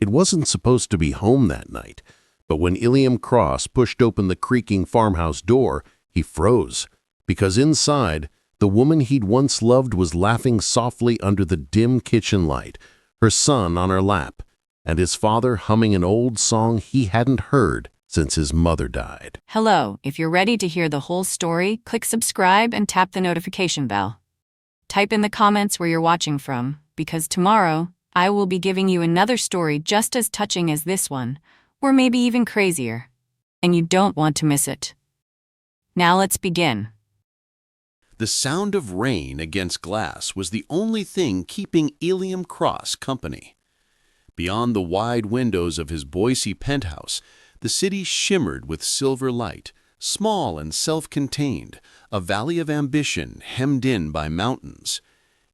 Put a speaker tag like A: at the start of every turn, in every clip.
A: It wasn't supposed to be home that night, but when Iliam Cross pushed open the creaking farmhouse door, he froze, because inside, the woman he'd once loved was laughing softly under the dim kitchen light, her son on her lap, and his father humming an old song he hadn't heard since his mother died.
B: Hello, if you're ready to hear the whole story, click subscribe and tap the notification bell. Type in the comments where you're watching from, because tomorrow, I will be giving you another story just as touching as this one, or maybe even crazier. And you don't want to miss it. Now let's begin.
C: The sound of rain against glass was the only thing keeping Iliam Cross company. Beyond the wide windows of his Boise penthouse, the city shimmered with silver light, small and self-contained, a valley of ambition hemmed in by mountains.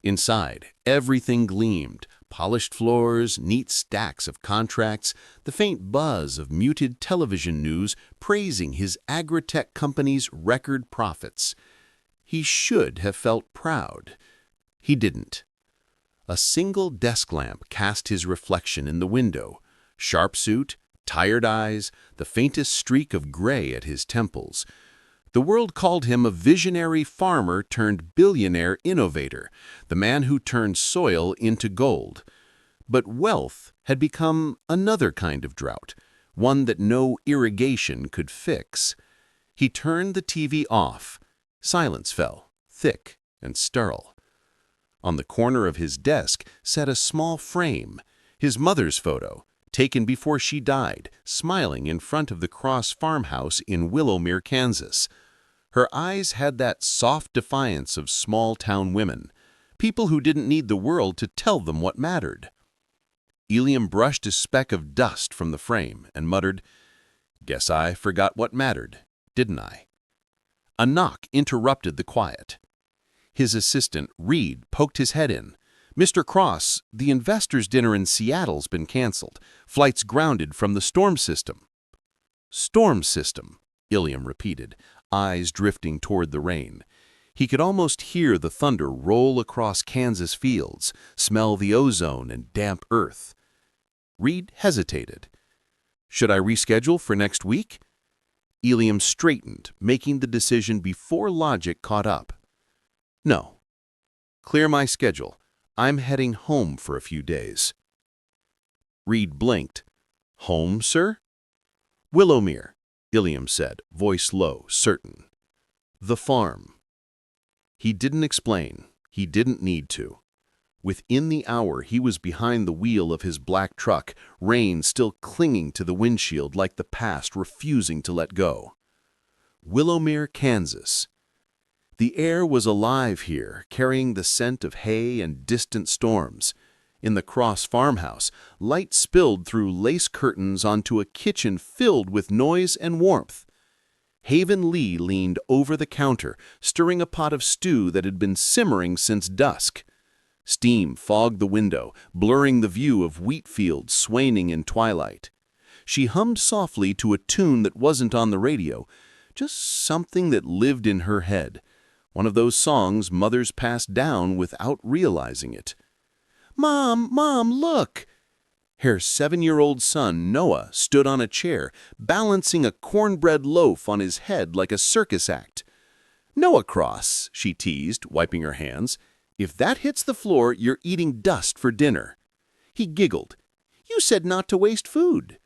C: Inside, everything gleamed, polished floors, neat stacks of contracts, the faint buzz of muted television news praising his agri-tech company's record profits. He should have felt proud. He didn't. A single desk lamp cast his reflection in the window, sharp suit, tired eyes, the faintest streak of gray at his temples. The world called him a visionary farmer turned billionaire innovator, the man who turned soil into gold. But wealth had become another kind of drought, one that no irrigation could fix. He turned the TV off. Silence fell, thick and sterile. On the corner of his desk sat a small frame, his mother's photo, taken before she died, smiling in front of the Cross farmhouse in Willowmere, Kansas. Her eyes had that soft defiance of small-town women, people who didn't need the world to tell them what mattered. Iliam brushed a speck of dust from the frame and muttered, "Guess I forgot what mattered, didn't I?" A knock interrupted the quiet. His assistant, Reed, poked his head in. "Mr. Cross, the investors' dinner in Seattle's been canceled. Flights grounded from the storm system." "Storm system," Iliam repeated, eyes drifting toward the rain. He could almost hear the thunder roll across Kansas fields, smell the ozone and damp earth. Reed hesitated. "Should I reschedule for next week?" Iliam straightened, making the decision before logic caught up. "No. Clear my schedule. I'm heading home for a few days." Reed blinked. "Home, sir?" "Willowmere," Iliam said, voice low, certain. "The farm." He didn't explain. He didn't need to. Within the hour, he was behind the wheel of his black truck, rain still clinging to the windshield like the past refusing to let go. Willowmere, Kansas. The air was alive here, carrying the scent of hay and distant storms. In the Cross farmhouse, light spilled through lace curtains onto a kitchen filled with noise and warmth. Haven Lee leaned over the counter, stirring a pot of stew that had been simmering since dusk. Steam fogged the window, blurring the view of wheat fields swaying in twilight. She hummed softly to a tune that wasn't on the radio, just something that lived in her head. One of those songs mothers pass down without realizing it. "Mom, Mom, look!" Her 7-year-old son, Noah, stood on a chair, balancing a cornbread loaf on his head like a circus act. "Noah Cross," she teased, wiping her hands, "if that hits the floor, you're eating dust for dinner." He giggled. "You said not to waste food."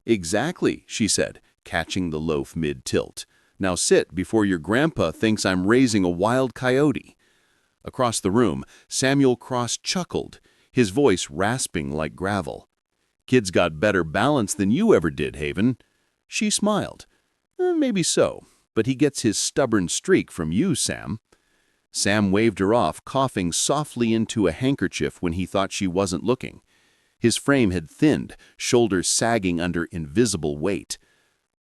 C: "Exactly," she said, catching the loaf mid-tilt. "Now sit before your grandpa thinks I'm raising a wild coyote." Across the room, Samuel Cross chuckled, his voice rasping like gravel. "Kid's got better balance than you ever did, Haven." She smiled. Maybe so, but he gets his stubborn streak from you, Sam." Sam waved her off, coughing softly into a handkerchief when he thought she wasn't looking. His frame had thinned, shoulders sagging under invisible weight.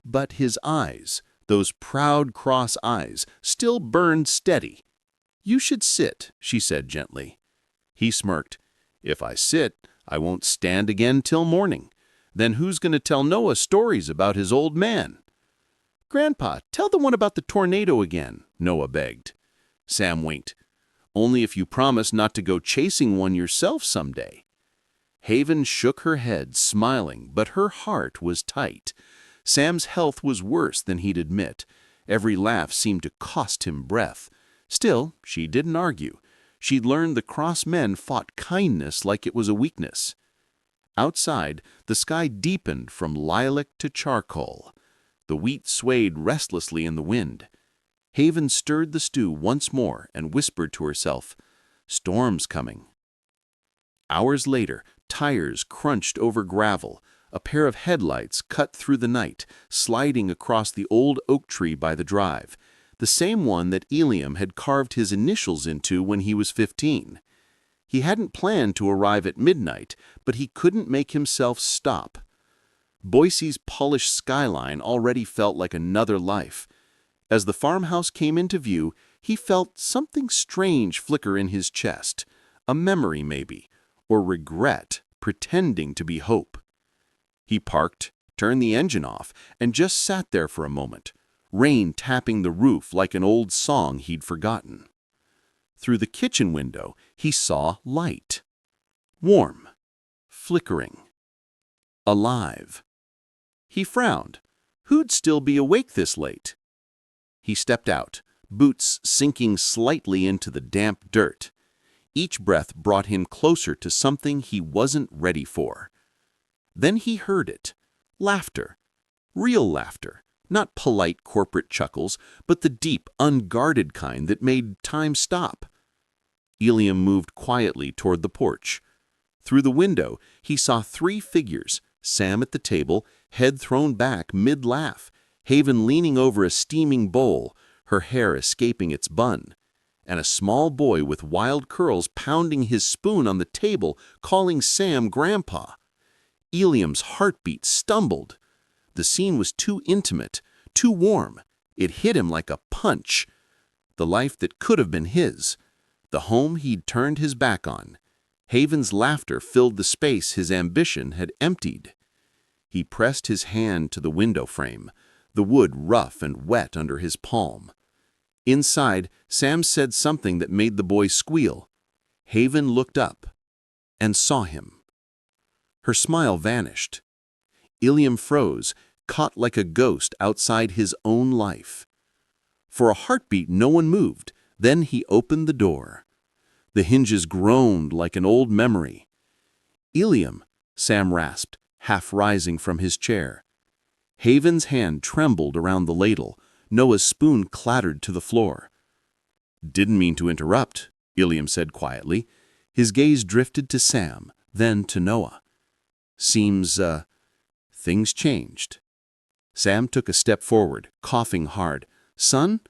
C: But his eyes, those proud Cross eyes, still burned steady. "You should sit," she said gently. He smirked. "If I sit, I won't stand again till morning. Then who's going to tell Noah stories about his old man?" "Grandpa, tell the one about the tornado again," Noah begged. Sam winked. "Only if you promise not to go chasing one yourself someday." Haven shook her head, smiling, but her heart was tight. Sam's health was worse than he'd admit. Every laugh seemed to cost him breath. Still, she didn't argue. She'd learned the cross men fought kindness like it was a weakness. Outside, the sky deepened from lilac to charcoal. The wheat swayed restlessly in the wind. Haven stirred the stew once more and whispered to herself, "Storm's coming." Hours later, tires crunched over gravel. A pair of headlights cut through the night, sliding across the old oak tree by the drive, the same one that Ilium had carved his initials into when he was 15. He hadn't planned to arrive at midnight, but he couldn't make himself stop. Boise's polished skyline already felt like another life. As the farmhouse came into view, he felt something strange flicker in his chest, a memory maybe, or regret pretending to be hope. He parked, turned the engine off, and just sat there for a moment, rain tapping the roof like an old song he'd forgotten. Through the kitchen window, he saw light. Warm, flickering, alive. He frowned. Who'd still be awake this late? He stepped out, boots sinking slightly into the damp dirt. Each breath brought him closer to something he wasn't ready for. Then he heard it. Laughter. Real laughter. Not polite corporate chuckles, but the deep, unguarded kind that made time stop. Ilium moved quietly toward the porch. Through the window, he saw 3 figures, Sam at the table, head thrown back mid-laugh, Haven leaning over a steaming bowl, her hair escaping its bun, and a small boy with wild curls pounding his spoon on the table, calling Sam Grandpa. Ilium's heartbeat stumbled. The scene was too intimate, too warm. It hit him like a punch. The life that could have been his. The home he'd turned his back on. Haven's laughter filled the space his ambition had emptied. He pressed his hand to the window frame, the wood rough and wet under his palm. Inside, Sam said something that made the boy squeal. Haven looked up and saw him. Her smile vanished. Ilium froze, caught like a ghost outside his own life. For a heartbeat, no one moved. Then he opened the door. The hinges groaned like an old memory. "Ilium," Sam rasped, half rising from his chair. Haven's hand trembled around the ladle. Noah's spoon clattered to the floor. "Didn't mean to interrupt," Ilium said quietly. His gaze drifted to Sam, then to Noah. "Seems, things changed." Sam took a step forward, coughing hard. "Son?"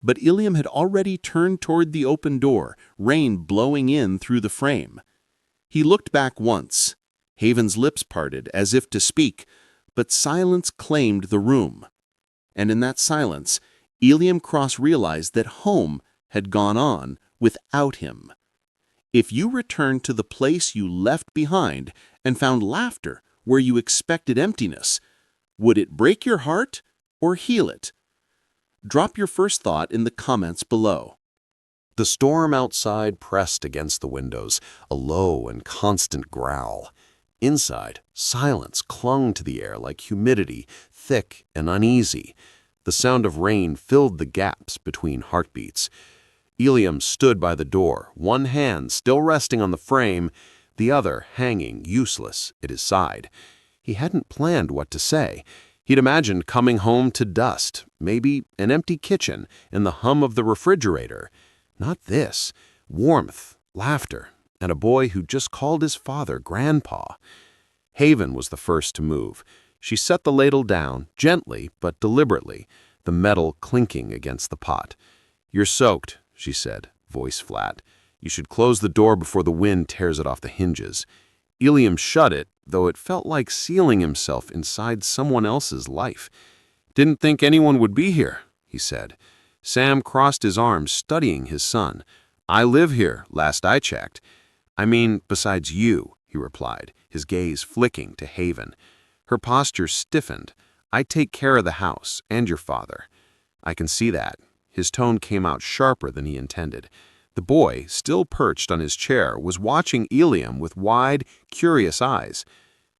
C: But Ilium had already turned toward the open door, rain blowing in through the frame. He looked back once. Haven's lips parted as if to speak, but silence claimed the room. And in that silence, Ilium Cross realized that home had gone on without him. If you returned to the place you left behind and found laughter where you expected emptiness, would it break your heart or heal it? Drop your first thought in the comments below. The storm outside pressed against the windows, a low and constant growl. Inside, silence clung to the air like humidity, thick and uneasy. The sound of rain filled the gaps between heartbeats. Ilium stood by the door, one hand still resting on the frame, the other hanging useless at his side. He hadn't planned what to say. He'd imagined coming home to dust, maybe an empty kitchen and the hum of the refrigerator. Not this. Warmth, laughter, and a boy who just called his father Grandpa. Haven was the first to move. She set the ladle down, gently but deliberately, the metal clinking against the pot. "You're soaked," she said, voice flat. "You should close the door before the wind tears it off the hinges." Ilium shut it, though it felt like sealing himself inside someone else's life. "Didn't think anyone would be here," he said. Sam crossed his arms, studying his son. "I live here, last I checked." "I mean, besides you," he replied, his gaze flicking to Haven. Her posture stiffened. "I take care of the house and your father." "I can see that." His tone came out sharper than he intended.
D: The boy, still perched on his chair, was watching Ilium with wide, curious eyes.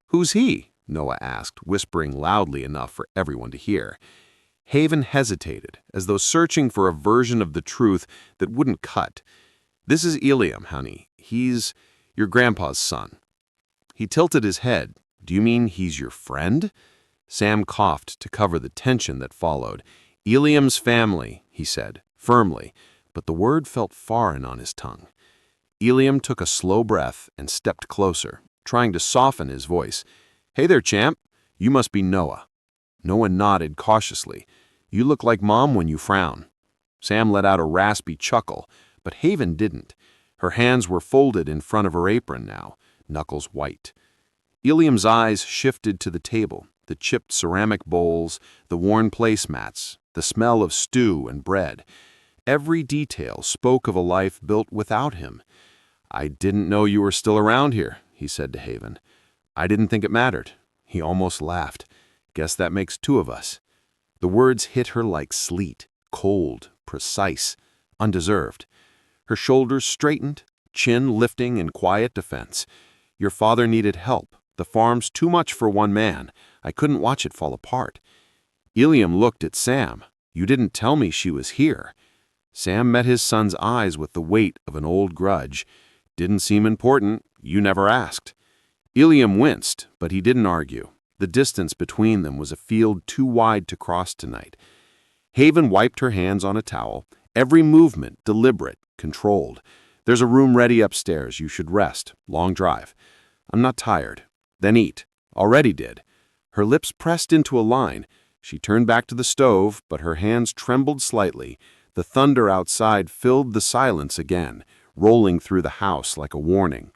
D: "Who's he?" Noah asked, whispering loudly enough for everyone to hear. Haven hesitated, as though searching for a version of the truth that wouldn't cut. "This is Ilium, honey. He's your grandpa's son." He tilted his head. "Do you mean he's your friend?" Sam coughed to cover the tension that followed. "Ilium's family," he said, firmly, but the word felt foreign on his tongue. Ilium took a slow breath and stepped closer, trying to soften his voice. "Hey there, champ. You must be Noah." Noah nodded cautiously. "You look like Mom when you frown." Sam let out a raspy chuckle, but Haven didn't. Her hands were folded in front of her apron now, knuckles white. Ilium's eyes shifted to the table, the chipped ceramic bowls, the worn placemats, the smell of stew and bread. Every detail spoke of a life built without him. "I didn't know you were still around here," he said to Haven. "I didn't think it mattered." He almost laughed. "Guess that makes two of us." The words hit her like sleet, cold, precise, undeserved. Her shoulders straightened, chin lifting in quiet defense. "Your father needed help. The farm's too much for one man. I couldn't watch it fall apart." Ilium looked at Sam. "You didn't tell me she was here." Sam met his son's eyes with the weight of an old grudge. "Didn't seem important. You never asked." Ilium winced, but he didn't argue. The distance between them was a field too wide to cross tonight. Haven wiped her hands on a towel, every movement deliberate, controlled. "There's a room ready upstairs. You should rest. Long drive." "I'm not tired." "Then eat." "Already did." Her lips pressed into a line. She turned back to the stove, but her hands trembled slightly. The thunder outside filled the silence again, rolling through the house like a warning.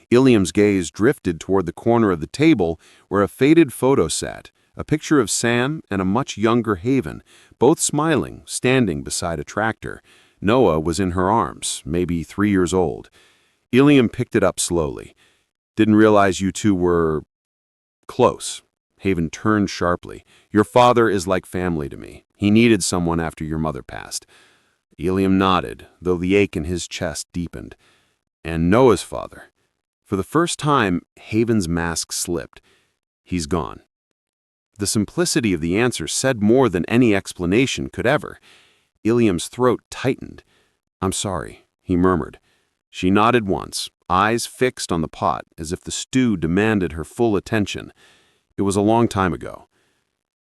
D: Ilium's gaze drifted toward the corner of the table where a faded photo sat, a picture of Sam and a much younger Haven, both smiling, standing beside a tractor. Noah was in her arms, maybe 3 years old. Ilium picked it up slowly. "Didn't realize you two were close." Haven turned sharply. "Your father is like family to me. He needed someone after your mother passed." Ilium nodded, though the ache in his chest deepened. "And Noah's father?" For the first time, Haven's mask slipped. "He's gone." The simplicity of the answer said more than any explanation could ever. Ilium's throat tightened. "I'm sorry," he murmured. She nodded once, eyes fixed on the pot, as if the stew demanded her full attention. "It was a long time ago."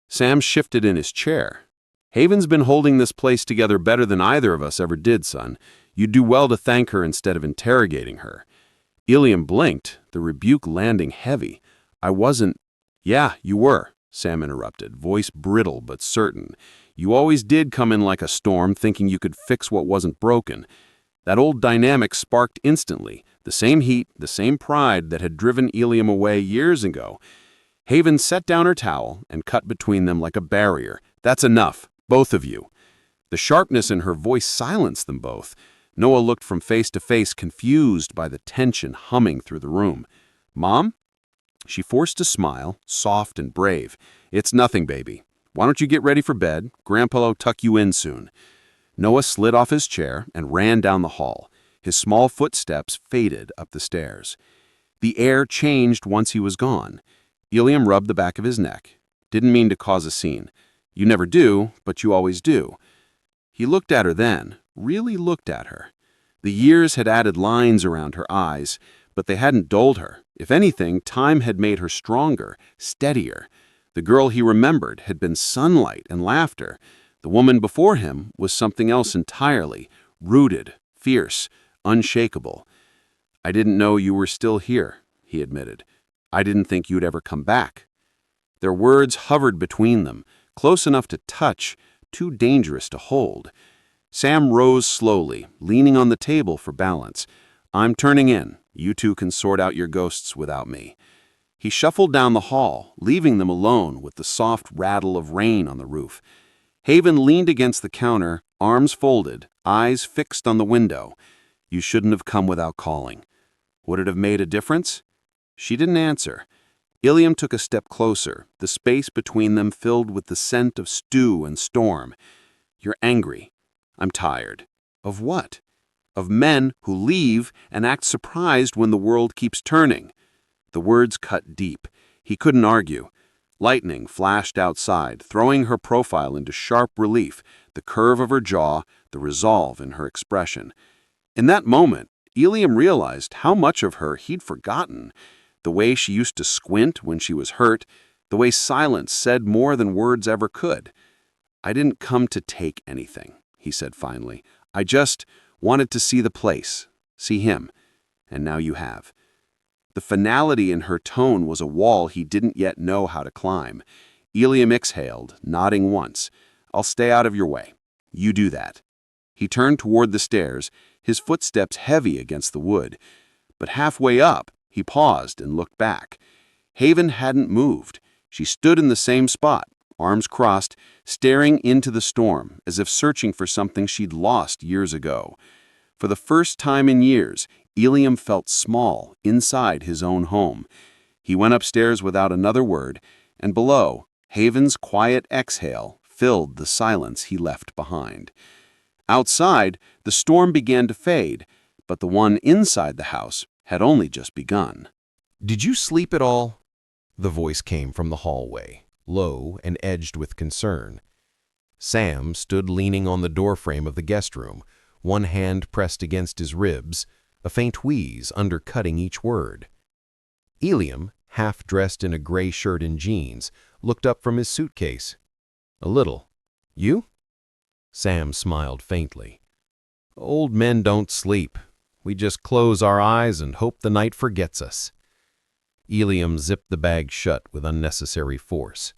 D: Sam shifted in his chair. "Haven's been holding this place together better than either of us ever did, son. You'd do well to thank her instead of interrogating her." Ilium blinked, the rebuke landing heavy. "I wasn't—" "Yeah, you were," Sam interrupted, voice brittle but certain. "You always did come in like a storm, thinking you could fix what wasn't broken." That old dynamic sparked instantly, the same heat, the same pride that had driven Ilium away years ago. Haven set down her towel and cut between them like a barrier. "That's enough, both of you." The sharpness in her voice silenced them both. Noah looked from face to face, confused by the tension humming through the room. "Mom?" She forced a smile, soft and brave. "It's nothing, baby. Why don't you get ready for bed? Grandpa'll tuck you in soon." Noah slid off his chair and ran down the hall. His small footsteps faded up the stairs. The air changed once he was gone. Ilium rubbed the back of his neck. "Didn't mean to cause a scene. You never do, but you always do." He looked at her then, really looked at her. The years had added lines around her eyes, but they hadn't dulled her. If anything, time had made her stronger, steadier. The girl he remembered had been sunlight and laughter. The woman before him was something else entirely, rooted, fierce, unshakable. "I didn't know you were still here," he admitted. "I didn't think you'd ever come back." Their words hovered between them, close enough to touch, too dangerous to hold. Sam rose slowly, leaning on the table for balance. "I'm turning in. You two can sort out your ghosts without me." He shuffled down the hall, leaving them alone with the soft rattle of rain on the roof. Haven leaned against the counter, arms folded, eyes fixed on the window. "You shouldn't have come without calling." Would it have made a difference? She didn't answer. Ilium took a step closer, the space between them filled with the scent of stew and storm. "You're angry." "I'm tired." "Of what?" of men who leave and act surprised when the world keeps turning. The words cut deep. He couldn't argue. Lightning flashed outside, throwing her profile into sharp relief, the curve of her jaw, the resolve in her expression. In that moment, Ilium realized how much of her he'd forgotten. The way she used to squint when she was hurt, the way silence said more than words ever could. "I didn't come to take anything," he said finally. "I just wanted to see the place, see him, and now you have." The finality in her tone was a wall he didn't yet know how to climb. Ilium exhaled, nodding once. "I'll stay out of your way. You do that." He turned toward the stairs, his footsteps heavy against the wood. But halfway up, he paused and looked back. Haven hadn't moved. She stood in the same spot, arms crossed, staring into the storm, as if searching for something she'd lost years ago. For the first time in years, Ilium felt small inside his own home. He went upstairs without another word, and below, Haven's quiet exhale filled the silence he left behind. Outside, the storm began to fade, but the one inside the house had only just begun.
E: "Did you sleep at all?" The voice came from the hallway, low and edged with concern. Sam stood leaning on the doorframe of the guest room, one hand pressed against his ribs, a faint wheeze undercutting each word. Ilium, half dressed in a gray shirt and jeans, looked up from his suitcase. "A little. You?" Sam smiled faintly. "Old men don't sleep. We just close our eyes and hope the night forgets us." Ilium zipped the bag shut with unnecessary force.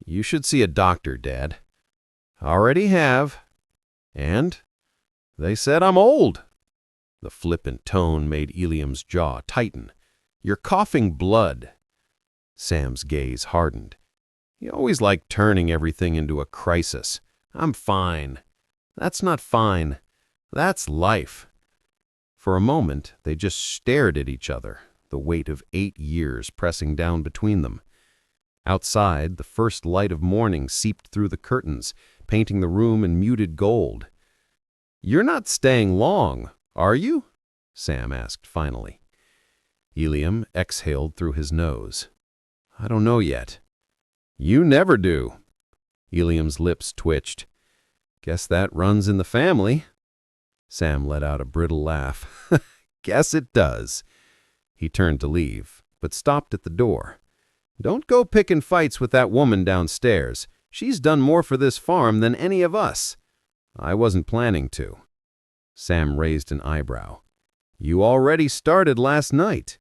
E: "You should see a doctor, Dad." "Already have. And they said I'm old." The flippant tone made Ilium's jaw tighten. "You're coughing blood." Sam's gaze hardened. "You always like turning everything into a crisis. I'm fine." "That's not fine. That's life." For a moment, they just stared at each other, the weight of 8 years pressing down between them. Outside, the first light of morning seeped through the curtains, painting the room in muted gold. "You're not staying long, are you?" Sam asked finally. Ilium exhaled through his nose. "I don't know yet." "You never do." Ilium's lips twitched. "Guess that runs in the family." Sam let out a brittle laugh. "Guess it does." He turned to leave, but stopped at the door. "Don't go picking fights with that woman downstairs. She's done more for this farm than any of us." "I wasn't planning to." Sam raised an eyebrow. "You already started last night."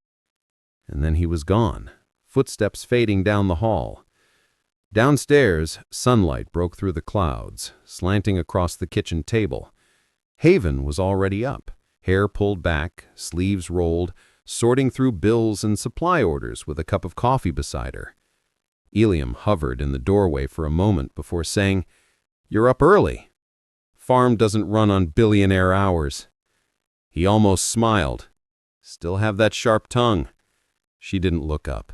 E: And then he was gone, footsteps fading down the hall. Downstairs, sunlight broke through the clouds, slanting across the kitchen table. Haven was already up, hair pulled back, sleeves rolled, sorting through bills and supply orders with a cup of coffee beside her. Ilium hovered in the doorway for a moment before saying, "You're up early. Farm doesn't run on billionaire hours." He almost smiled. "Still have that sharp tongue." She didn't look up.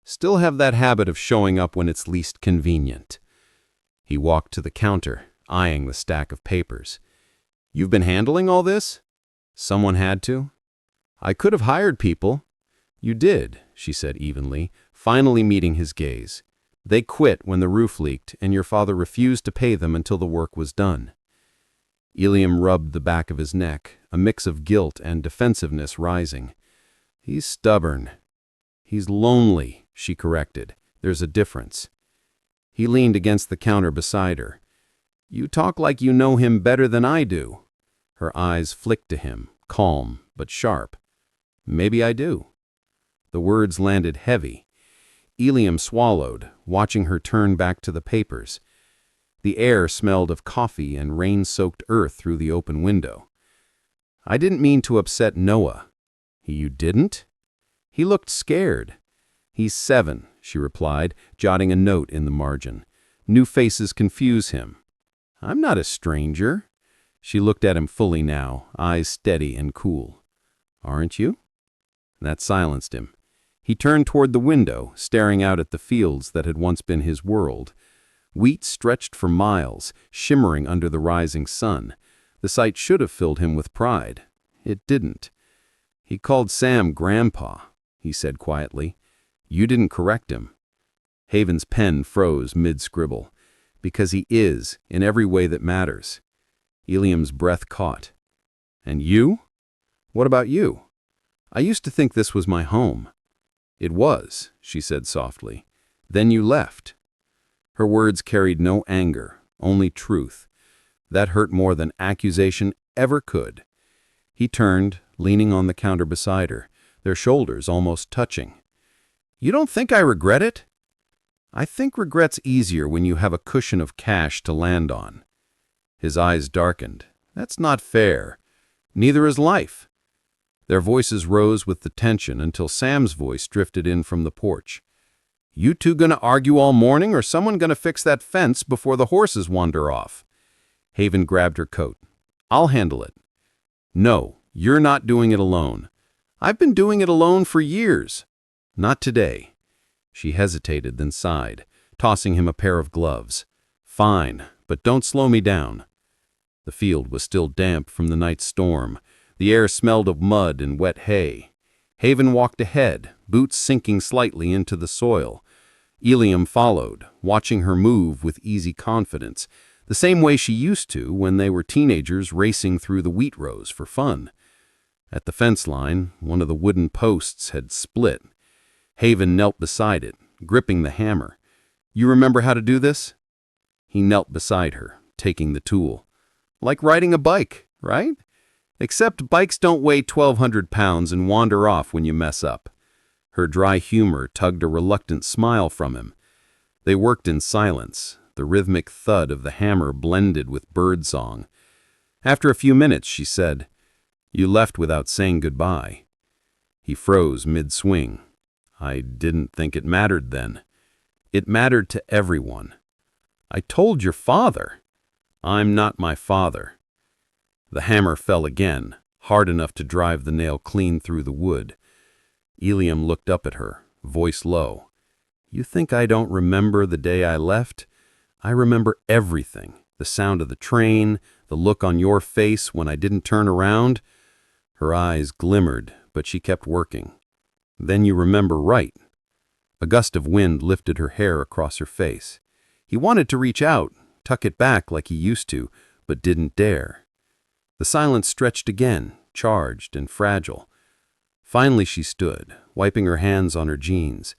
E: "Still have that habit of showing up when it's least convenient." He walked to the counter, eyeing the stack of papers. "You've been handling all this?" "Someone had to." "I could have hired people." "You did," she said evenly, finally meeting his gaze. "They quit when the roof leaked, and your father refused to pay them until the work was done." Ilium rubbed the back of his neck, a mix of guilt and defensiveness rising. "He's stubborn." "He's lonely," she corrected. "There's a difference." He leaned against the counter beside her. "You talk like you know him better than I do." Her eyes flicked to him, calm but sharp. "Maybe I do." The words landed heavy. Ilium swallowed, watching her turn back to the papers. The air smelled of coffee and rain-soaked earth through the open window. "I didn't mean to upset Noah." "You didn't?" He looked scared. "He's 7, she replied, jotting a note in the margin. "New faces confuse him." "I'm not a stranger." She looked at him fully now, eyes steady and cool. "Aren't you?" That silenced him. He turned toward the window, staring out at the fields that had once been his world. Wheat stretched for miles, shimmering under the rising sun.
D: The sight should have filled him with pride. It didn't. He called Sam Grandpa, he said quietly. You didn't correct him. Haven's pen froze mid-scribble. Because he is, in every way that matters. Ilium's breath caught. And you? What about you? I used to think this was my home. It was, she said softly. Then you left. Her words carried no anger, only truth. That hurt more than accusation ever could. He turned, leaning on the counter beside her, their shoulders almost touching. You don't think I regret it? I think regret's easier when you have a cushion of cash to land on. His eyes darkened. That's not fair. Neither is life. Their voices rose with the tension until Sam's voice drifted in from the porch. You two gonna argue all morning, or someone gonna fix that fence before the horses wander off? Haven grabbed her coat. I'll handle it. No, you're not doing it alone. I've been doing it alone for years. Not today. She hesitated, then sighed, tossing him a pair of gloves. Fine, but don't slow me down. The field was still damp from the night's storm. The air smelled of mud and wet hay. Haven walked ahead, boots sinking slightly into the soil. Ilium followed, watching her move with easy confidence, the same way she used to when they were teenagers racing through the wheat rows for fun. At the fence line, one of the wooden posts had split. Haven knelt beside it, gripping the hammer. You remember how to do this? He knelt beside her, taking the tool. Like riding a bike, right? Except bikes don't weigh 1,200 pounds and wander off when you mess up. Her dry humor tugged a reluctant smile from him. They worked in silence, the rhythmic thud of the hammer blended with birdsong. After a few minutes, she said, You left without saying goodbye. He froze mid-swing. I didn't think it mattered then. It mattered to everyone. I told your father. I'm not my father. The hammer fell again, hard enough to drive the nail clean through the wood. Ilium looked up at her, voice low. You think I don't remember the day I left? I remember everything. The sound of the train, the look on your face when I didn't turn around. Her eyes glimmered, but she kept working. Then you remember right. A gust of wind lifted her hair across her face. He wanted to reach out, tuck it back like he used to, but didn't dare. The silence stretched again, charged and fragile. Finally she stood, wiping her hands on her jeans.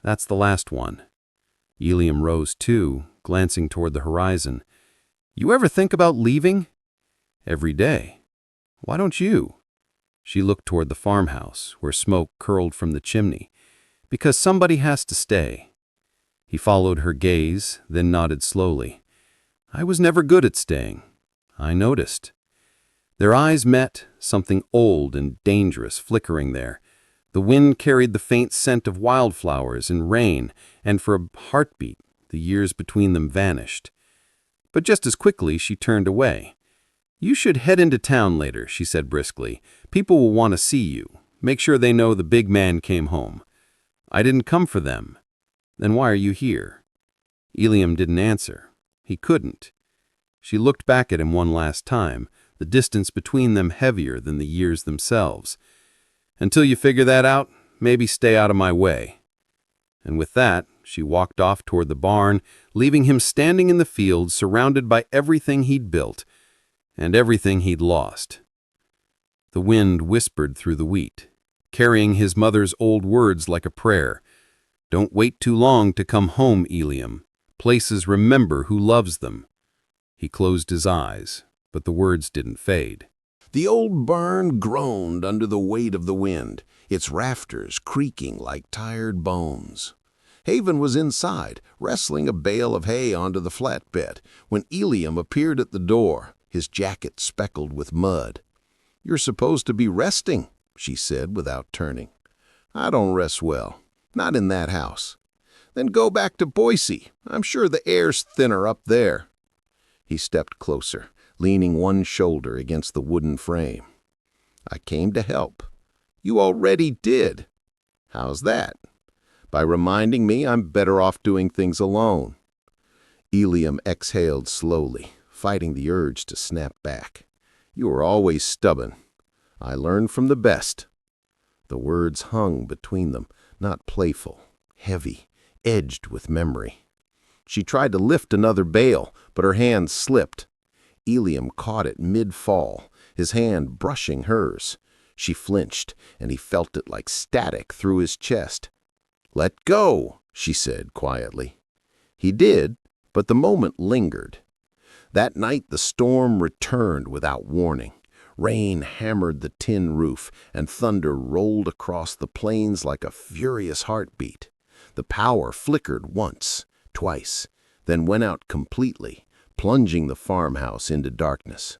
D: That's the last one. Ilium rose too, glancing toward the horizon. You ever think about leaving? Every day. Why don't you? She looked toward the farmhouse, where smoke curled from the chimney. Because somebody has to stay. He followed her gaze, then nodded slowly. I was never good at staying. I noticed. Their eyes met, something old and dangerous flickering there. The wind carried the faint scent of wildflowers and rain, and for a heartbeat, the years between them vanished. But just as quickly, she turned away. You should head into town later, she said briskly. People will want to see you. Make sure they know the big man came home. I didn't come for them. Then why are you here? Ilium didn't answer. He couldn't. She looked back at him one last time, the distance between them heavier than the years themselves. Until you figure that out, maybe stay out of my way. And with that, she walked off toward the barn, leaving him standing in the field, surrounded by everything he'd built and everything he'd lost. The wind whispered through the wheat, carrying his mother's old words like a prayer. Don't wait too long to come home, Ilium. Places remember who loves them. He closed his eyes, but the words didn't fade.
A: The old barn groaned under the weight of the wind, its rafters creaking like tired bones. Haven was inside, wrestling a bale of hay onto the flatbed, when Ilium appeared at the door, his jacket speckled with mud. You're supposed to be resting, she said without turning. I don't rest well, not in that house. Then go back to Boise. I'm sure the air's thinner up there. He stepped closer, leaning one shoulder against the wooden frame. I came to help. You already did. How's that? By reminding me I'm better off doing things alone. Ilium exhaled slowly, fighting the urge to snap back. You were always stubborn. I learned from the best." The words hung between them, not playful, heavy, edged with memory. She tried to lift another bale, but her hand slipped. Ilium caught it mid-fall, his hand brushing hers. She flinched, and he felt it like static through his chest. "Let go," she said quietly. He did, but the moment lingered. That night the storm returned without warning. Rain hammered the tin roof, and thunder rolled across the plains like a furious heartbeat. The power flickered once, twice, then went out completely, plunging the farmhouse into darkness.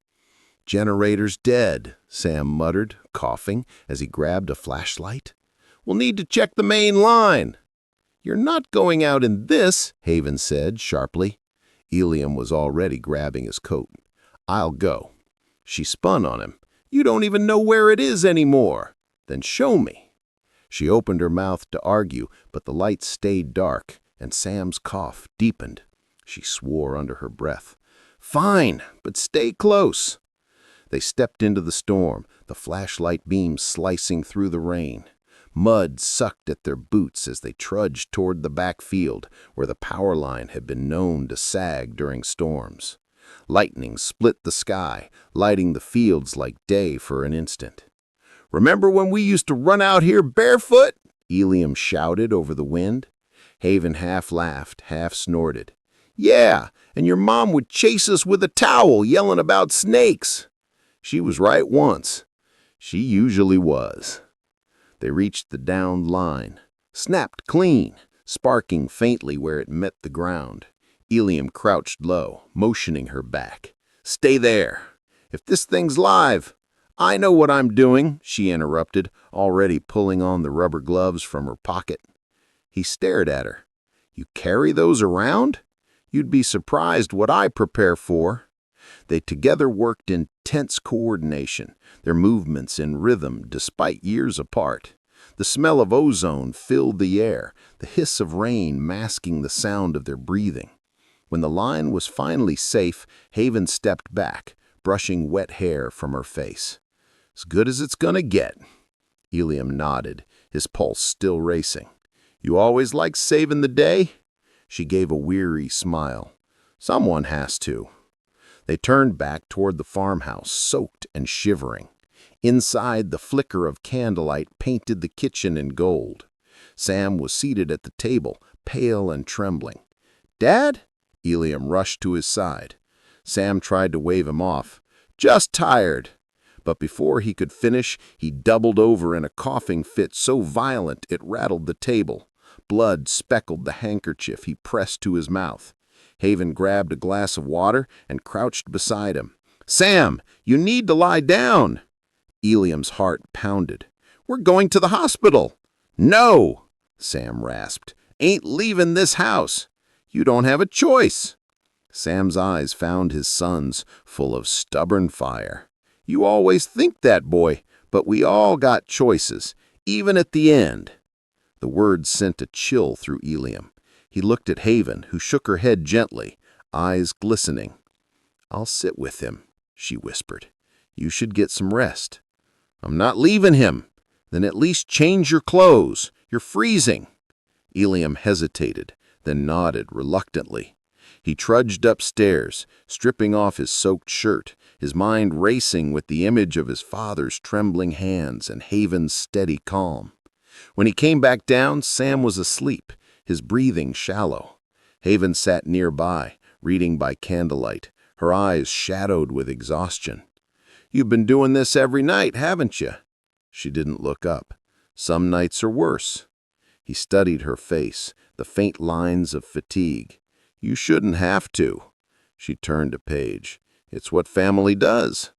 A: "Generator's dead," Sam muttered, coughing, as he grabbed a flashlight. "We'll need to check the main line." "You're not going out in this," Haven said sharply. Ilium was already grabbing his coat. "I'll go." She spun on him. "You don't even know where it is anymore." "Then show me." She opened her mouth to argue, but the light stayed dark, and Sam's cough deepened. She swore under her breath. "Fine, but stay close." They stepped into the storm, the flashlight beam slicing through the rain. Mud sucked at their boots as they trudged toward the back field, where the power line had been known to sag during storms. Lightning split the sky, lighting the fields like day for an instant. "Remember when we used to run out here barefoot?" Ilium shouted over the wind. Haven half laughed, half snorted. "Yeah, and your mom would chase us with a towel, yelling about snakes." "She was right once." "She usually was." They reached the downed line. Snapped clean, sparking faintly where it met the ground. Ilium crouched low, motioning her back. "Stay there. If this thing's live—" "I know what I'm doing," she interrupted, already pulling on the rubber gloves from her pocket. He stared at her. "You carry those around? You'd be surprised what I prepare for." They together worked in tense coordination, their movements in rhythm despite years apart. The smell of ozone filled the air, the hiss of rain masking the sound of their breathing. When the line was finally safe, Haven stepped back, brushing wet hair from her face. "As good as it's gonna get." Ilium nodded, his pulse still racing. "You always like saving the day?" She gave a weary smile. "Someone has to." They turned back toward the farmhouse, soaked and shivering. Inside, the flicker of candlelight painted the kitchen in gold. Sam was seated at the table, pale and trembling. "Dad?" Ilium rushed to his side. Sam tried to wave him off. "Just tired." But before he could finish, he doubled over in a coughing fit so violent it rattled the table. Blood speckled the handkerchief he pressed to his mouth. Haven grabbed a glass of water and crouched beside him. "Sam, you need to lie down." Ilium's heart pounded. "We're going to the hospital." "No," Sam rasped. "Ain't leaving this house." "You don't have a choice." Sam's eyes found his son's, full of stubborn fire. "You always think that, boy, but we all got choices, even at the end." The words sent a chill through Ilium. He looked at Haven, who shook her head gently, eyes glistening. "I'll sit with him," she whispered. "You should get some rest." "I'm not leaving him." "Then at least change your clothes. You're freezing." Ilium hesitated, then nodded reluctantly. He trudged upstairs, stripping off his soaked shirt, his mind racing with the image of his father's trembling hands and Haven's steady calm. When he came back down, Sam was asleep, his breathing shallow. Haven sat nearby, reading by candlelight, her eyes shadowed with exhaustion. "You've been doing this every night, haven't you?" She didn't look up. "Some nights are worse." He studied her face, the faint lines of fatigue. "You shouldn't have to." She turned a page. "It's what family does."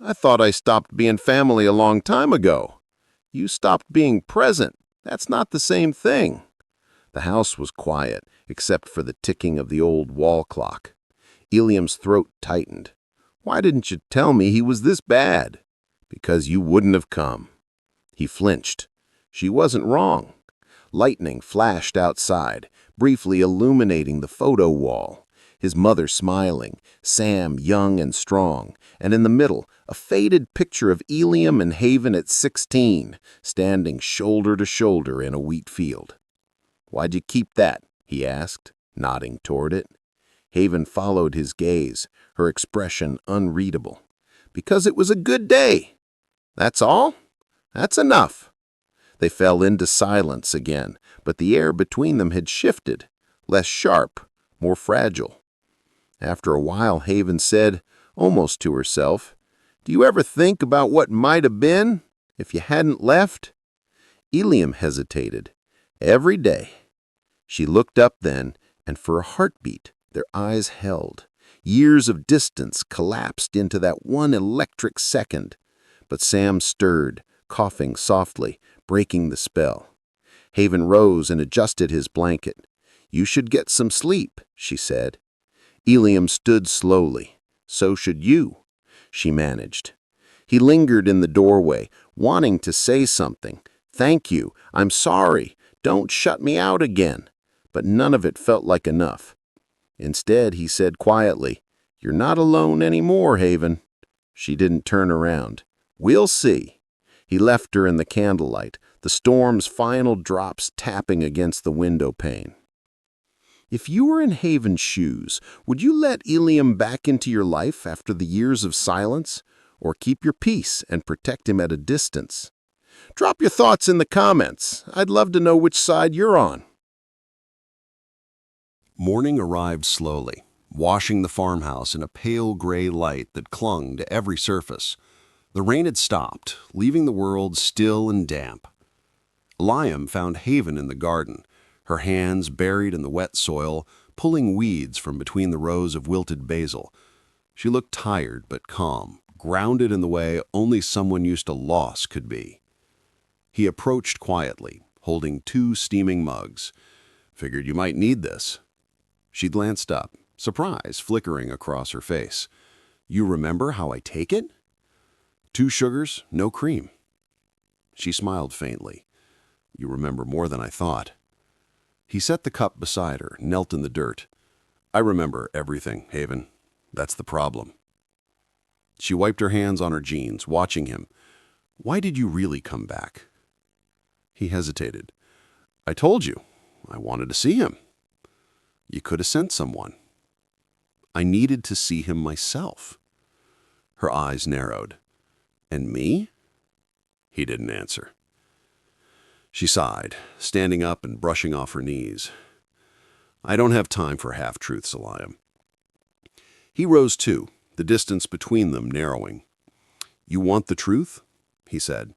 A: "I thought I stopped being family a long time ago." "You stopped being present. That's not the same thing." The house was quiet, except for the ticking of the old wall clock. Ilium's throat tightened. "Why didn't you tell me he was this bad?" "Because you wouldn't have come." He flinched. She wasn't wrong. Lightning flashed outside, briefly illuminating the photo wall. his mother smiling, Sam young and strong, and in the middle, a faded picture of Eliam and Haven at 16, standing shoulder to shoulder in a wheat field. "Why'd you keep that?" he asked, nodding toward it. Haven followed his gaze, her expression unreadable. "Because it was a good day." "That's all? That's enough." They fell into silence again, but the air between them had shifted, less sharp, more fragile. After a while, Haven said, almost to herself, "Do you ever think about what might have been if you hadn't left?" Eliam hesitated. "Every day." She looked up then, and for a heartbeat, their eyes held. Years of distance collapsed into that one electric second. But Sam stirred, coughing softly, breaking the spell. Haven rose and adjusted his blanket. "You should get some sleep," she said. Eliam stood slowly. "So should you," she managed. He lingered in the doorway, wanting to say something. "Thank you. I'm sorry. Don't shut me out again." But none of it felt like enough. Instead, he said quietly, "You're not alone anymore, Haven." She didn't turn around. "We'll see." He left her in the candlelight, the storm's final drops tapping against the window pane. If you were in Haven's shoes, would you let Eliam back into your life after the years of silence, or keep your peace and protect him at a distance? Drop your thoughts in the comments. I'd love to know which side you're on.
C: Morning arrived slowly, washing the farmhouse in a pale gray light that clung to every surface. The rain had stopped, leaving the world still and damp. Liam found Haven in the garden, her hands buried in the wet soil, pulling weeds from between the rows of wilted basil. She looked tired but calm, grounded in the way only someone used to loss could be. He approached quietly, holding 2 steaming mugs. "Figured you might need this." She glanced up, surprise flickering across her face. "You remember how I take it?" 2 sugars, no cream." She smiled faintly. "You remember more than I thought." He set the cup beside her, knelt in the dirt. "I remember everything, Haven. That's the problem." She wiped her hands on her jeans, watching him. "Why did you really come back?" He hesitated. "I told you. I wanted to see him." "You could have sent someone." "I needed to see him myself." Her eyes narrowed. "And me?" He didn't answer. She sighed, standing up and brushing off her knees. "I don't have time for half-truths, Liam." He rose too, the distance between them narrowing. "You want the truth?" he said.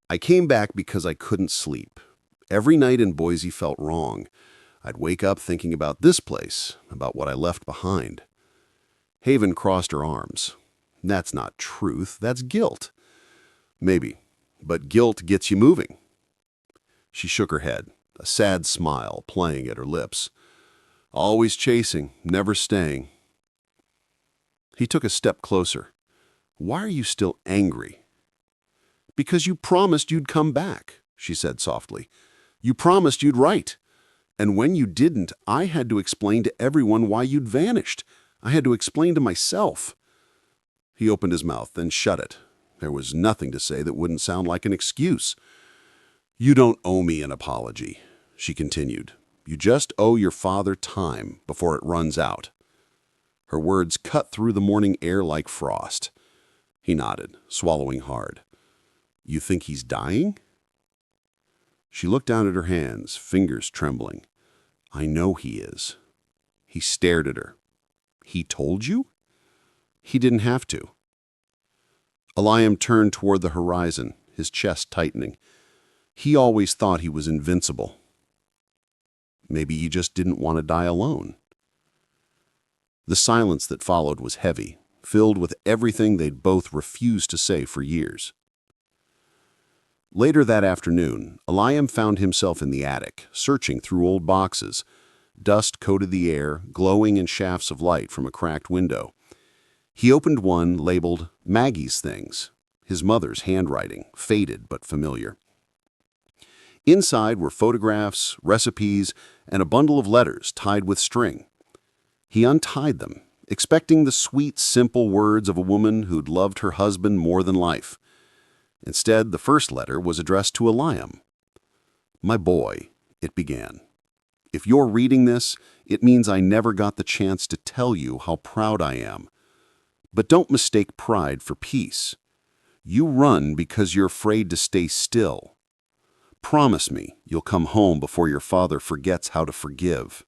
C: "I came back because I couldn't sleep. Every night in Boise felt wrong. I'd wake up thinking about this place, about what I left behind." Haven crossed her arms. "That's not truth, that's guilt." "Maybe, but guilt gets you moving." She shook her head, a sad smile playing at her lips. "Always chasing, never staying." He took a step closer. "Why are you still angry?" "Because you promised you'd come back," she said softly. "You promised you'd write. And when you didn't, I had to explain to everyone why you'd vanished. I had to explain to myself." He opened his mouth, then shut it. There was nothing to say that wouldn't sound like an excuse. "You don't owe me an apology," she continued. "You just owe your father time before it runs out." Her words cut through the morning air like frost. He nodded, swallowing hard. "You think he's dying?" She looked down at her hands, fingers trembling. "I know he is." He stared at her. "He told you?" He didn't have to. Eliam turned toward the horizon, his chest tightening. He always thought he was invincible. Maybe he just didn't want to die alone. The silence that followed was heavy, filled with everything they'd both refused to say for years. Later that afternoon, Eliam found himself in the attic, searching through old boxes. Dust coated the air, glowing in shafts of light from a cracked window. He opened one labeled Maggie's Things, his mother's handwriting, faded but familiar. Inside were photographs, recipes, and a bundle of letters tied with string.
D: He untied them, expecting the sweet, simple words of a woman who'd loved her husband more than life. Instead, the first letter was addressed to Eliam. "My boy," it began. "If you're reading this, it means I never got the chance to tell you how proud I am. But don't mistake pride for peace. You run because you're afraid to stay still. Promise me you'll come home before your father forgets how to forgive."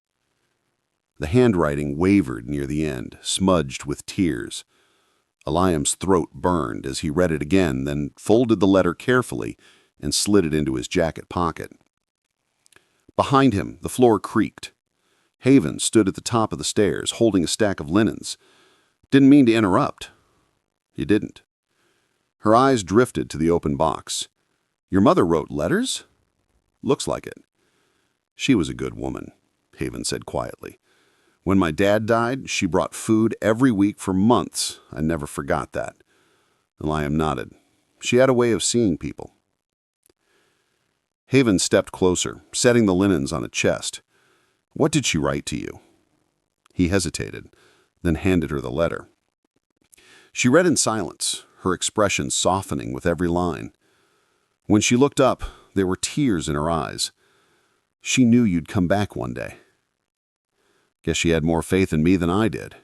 D: The handwriting wavered near the end, smudged with tears. Eliam's throat burned as he read it again, then folded the letter carefully and slid it into his jacket pocket. Behind him, the floor creaked. Haven stood at the top of the stairs, holding a stack of linens. "Didn't mean to interrupt." "You didn't." Her eyes drifted to the open box. "Your mother wrote letters?" "Looks like it." "She was a good woman," Haven said quietly. "When my dad died, she brought food every week for months. I never forgot that." Eliam nodded. "She had a way of seeing people." Haven stepped closer, setting the linens on a chest. "What did she write to you?" He hesitated, then handed her the letter. She read in silence, her expression softening with every line. When she looked up, there were tears in her eyes. "She knew you'd come back one day." "Guess she had more faith in me than I did."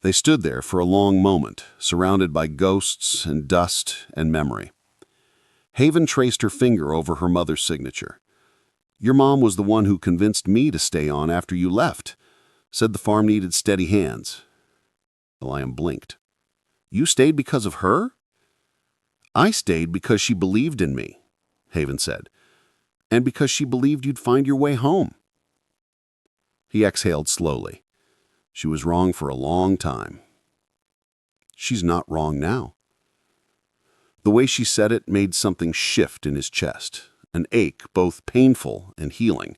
D: They stood there for a long moment, surrounded by ghosts and dust and memory. Haven traced her finger over her mother's signature. "Your mom was the one who convinced me to stay on after you left. Said the farm needed steady hands." Eliam blinked. "You stayed because of her?" "I stayed because she believed in me," Haven said, "and because she believed you'd find your way home." He exhaled slowly. She was wrong for a long time. She's not wrong now. The way she said it made something shift in his chest, an ache both painful and healing.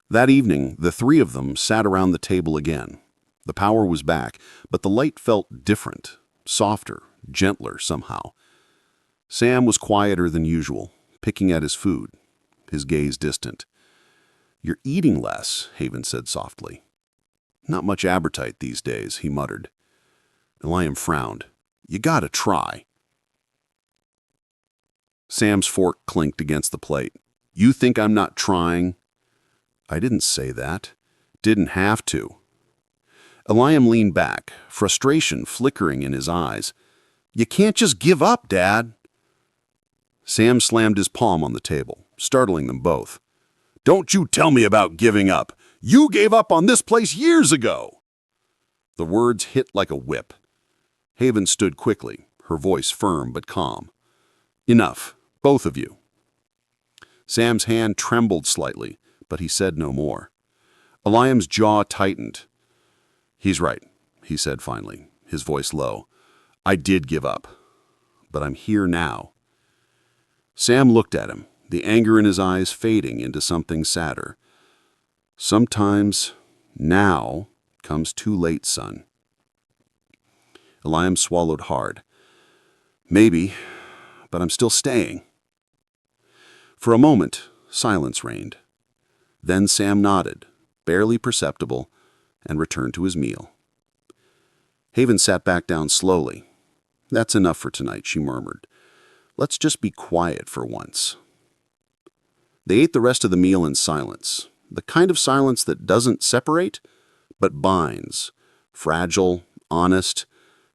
D: That evening, the three of them sat around the table again. The power was back, but the light felt different, softer, gentler somehow. Sam was quieter than usual, picking at his food, his gaze distant. "You're eating less," Haven said softly. "Not much appetite these days," he muttered. Eliam frowned. "You gotta try." Sam's fork clinked against the plate. "You think I'm not trying?" "I didn't say that. Didn't have to." Eliam leaned back, frustration flickering in his eyes. "You can't just give up, Dad." Sam slammed his palm on the table, startling them both. "Don't you tell me about giving up. You gave up on this place years ago." The words hit like a whip. Haven stood quickly, her voice firm but calm. "Enough, both of you." Sam's hand trembled slightly, but he said no more. Eliam's jaw tightened. "He's right," he said finally, his voice low. "I did give up, but I'm here now." Sam looked at him, the anger in his eyes fading into something sadder. "Sometimes now comes too late, son." Eliam swallowed hard. "Maybe, but I'm still staying." For a moment, silence reigned. Then Sam nodded, barely perceptible, and returned to his meal. Haven sat back down slowly. "That's enough for tonight," she murmured. "Let's just be quiet for once." They ate the rest of the meal in silence, the kind of silence that doesn't separate, but binds, fragile, honest,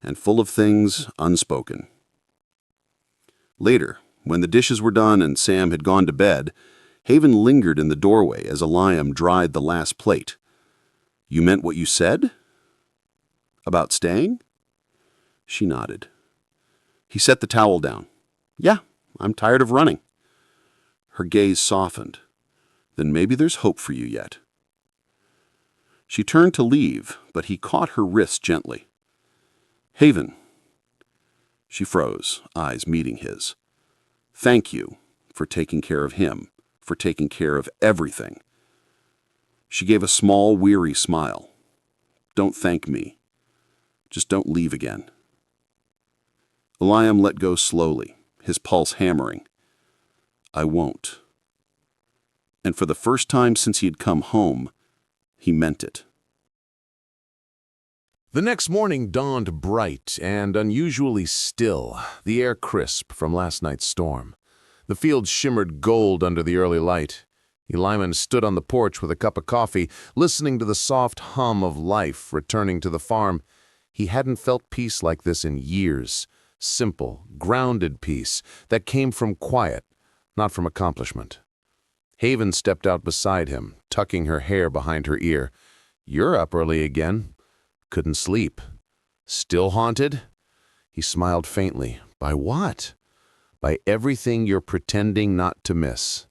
D: and full of things unspoken. Later, when the dishes were done and Sam had gone to bed, Haven lingered in the doorway as Eliam dried the last plate. "You meant what you said? About staying?" She nodded. He set the towel down. "Yeah, I'm tired of running." Her gaze softened. "Then maybe there's hope for you yet." She turned to leave, but he caught her wrist gently. "Haven." She froze, eyes meeting his. "Thank you for taking care of him, for taking care of everything." She gave a small, weary smile. "Don't thank me. Just don't leave again." Eliam let go slowly, his pulse hammering. "I won't." And for the first time since he had come home,
C: he meant it.
A: The next morning dawned bright and unusually still, the air crisp from last night's storm. The fields shimmered gold under the early light. Lyman stood on the porch with a cup of coffee, listening to the soft hum of life returning to the farm. He hadn't felt peace like this in years. Simple, grounded peace that came from quiet, not from accomplishment. Haven stepped out beside him, tucking her hair behind her ear. "You're up early again." "Couldn't sleep." "Still haunted?" He smiled faintly. "By what?" "By everything you're pretending not to miss."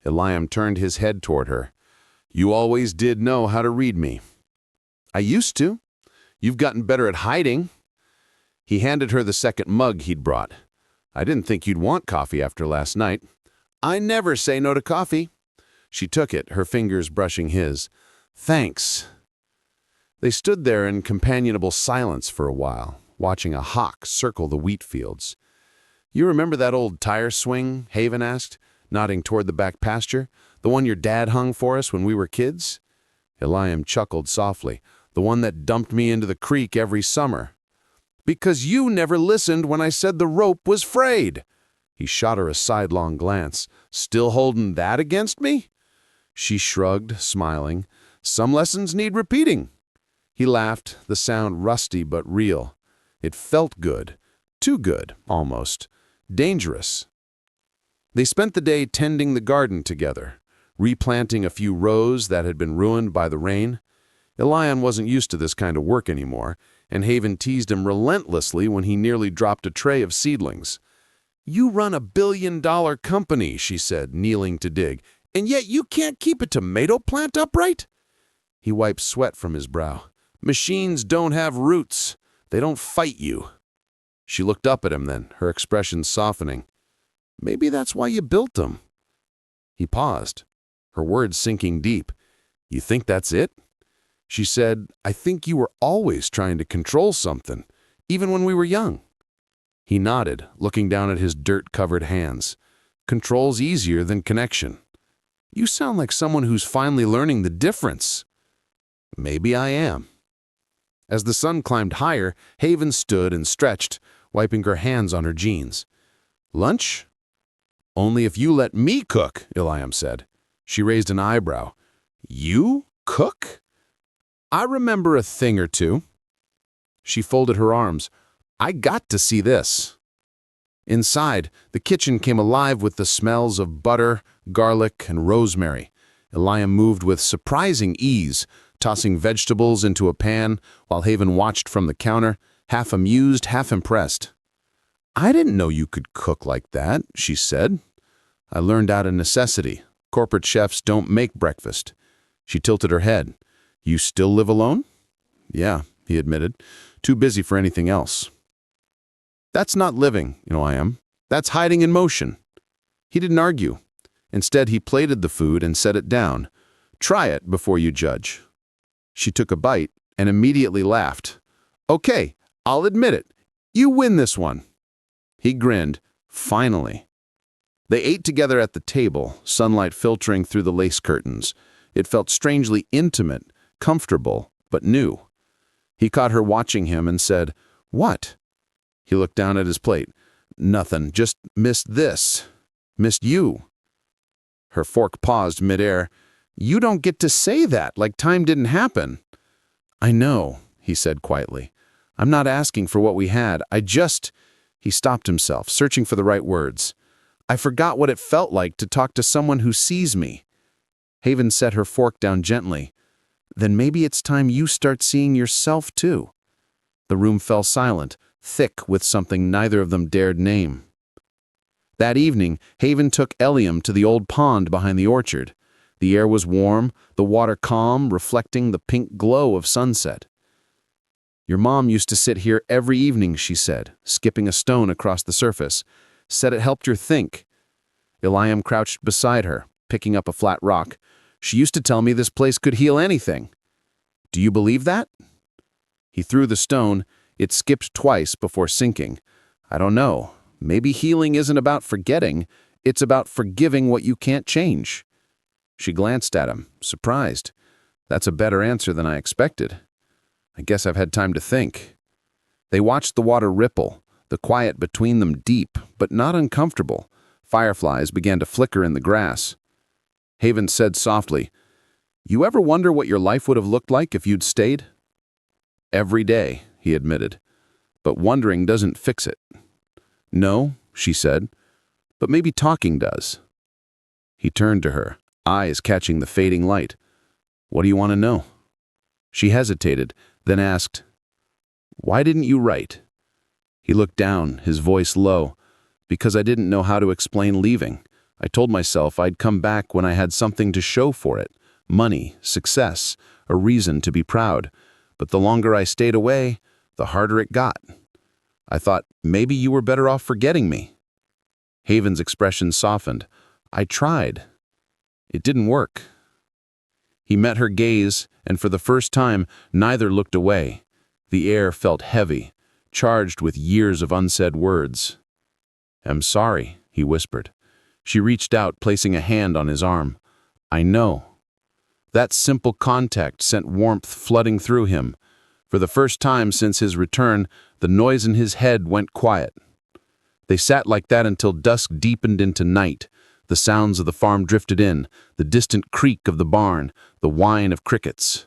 A: Eliam turned his head toward her. "You always did know how to read me." "I used to. You've gotten better at hiding." He handed her the second mug he'd brought. "I didn't think you'd want coffee after last night." "I never say no to coffee." She took it, her fingers brushing his. "Thanks." They stood there in companionable silence for a while, watching a hawk circle the wheat fields. "You remember that old tire swing?" Haven asked, nodding toward the back pasture. "The one your dad hung for us when we were kids?" Eliam chuckled softly. "The one that dumped me into the creek every summer." "Because you never listened when I said the rope was frayed." He shot her a sidelong glance. "Still holding that against me?" She shrugged, smiling. "Some lessons need repeating." He laughed, the sound rusty but real. It felt good. Too good, almost. Dangerous. They spent the day tending the garden together, replanting a few rows that had been ruined by the rain. Eliam wasn't used to this kind of work anymore, and Haven teased him relentlessly when he nearly dropped a tray of seedlings. "You run $1 billion company," she said, kneeling to dig, "and yet you can't keep a tomato plant upright?" He wiped sweat from his brow. "Machines don't have roots. They don't fight you." She looked up at him then, her expression softening. "Maybe that's why you built them." He paused, her words sinking deep. "You think that's it?" She said, "I think you were always trying to control something, even when we were young." He nodded, looking down at his dirt-covered hands. "Control's easier than connection." "You sound like someone who's finally learning the difference." "Maybe I am." As the sun climbed higher, Haven stood and stretched, wiping her hands on her jeans. "Lunch?" "Only if you let me cook," Eliam said. She raised an eyebrow. "You cook?" "I remember a thing or two." She folded her arms. "I got to see this." Inside, the kitchen came alive with the smells of butter, garlic, and rosemary. Eliam moved with surprising ease, tossing vegetables into a pan while Haven watched from the counter, half amused, half impressed. "I didn't know you could cook like that," she said. "I learned out of necessity. Corporate chefs don't make breakfast." She tilted her head. "You still live alone?" "Yeah," he admitted. "Too busy for anything else." "That's not living, Eliam. That's hiding in motion." He didn't argue. Instead, he plated the food and set it down. "Try it before you judge." She took a bite and immediately laughed. "Okay, I'll admit it. You win this one." He grinned. Finally. They ate together at the table, sunlight filtering through the lace curtains. It felt strangely intimate, comfortable, but new. He caught her watching him and said, "What?" He looked down at his plate. "Nothing, just missed this. Missed you." Her fork paused midair. "You don't get to say that, like time didn't happen." "I know," he said quietly. "I'm not asking for what we had. He stopped himself, searching for the right words. "I forgot what it felt like to talk to someone who sees me." Haven set her fork down gently. "Then maybe it's time you start seeing yourself too." The room fell silent, thick with something neither of them dared name. That evening, Haven took Eliam to the old pond behind the orchard. The air was warm, the water calm, reflecting the pink glow of sunset. "Your mom used to sit here every evening," she said, skipping a stone across the surface. "Said it helped her think." Eliam crouched beside her, picking up a flat rock. "She used to tell me this place could heal anything." "Do you believe that?" He threw the stone. It skipped twice before sinking. "I don't know. Maybe healing isn't about forgetting. It's about forgiving what you can't change." She glanced at him, surprised.
D: That's a better answer than I expected. I guess I've had time to think. They watched the water ripple, the quiet between them deep, but not uncomfortable. Fireflies began to flicker in the grass. Haven said softly, "You ever wonder what your life would have looked like if you'd stayed?" "Every day," he admitted. "But wondering doesn't fix it." "No," she said, "but maybe talking does." He turned to her, eyes catching the fading light. "What do you want to know?" She hesitated, then asked, "Why didn't you write?" He looked down, his voice low. "Because I didn't know how to explain leaving. I told myself I'd come back when I had something to show for it. Money, success, a reason to be proud. But the longer I stayed away, the harder it got. I thought maybe you were better off forgetting me." Haven's expression softened. "I tried. It didn't work." He met her gaze, and for the first time, neither looked away. The air felt heavy, charged with years of unsaid words. "I'm sorry," he whispered. She reached out, placing a hand on his arm. "I know." That simple contact sent warmth flooding through him. For the first time since his return, the noise in his head went quiet. They sat like that until dusk deepened into night. The sounds of the farm drifted in, the distant creak of the barn, the whine of crickets.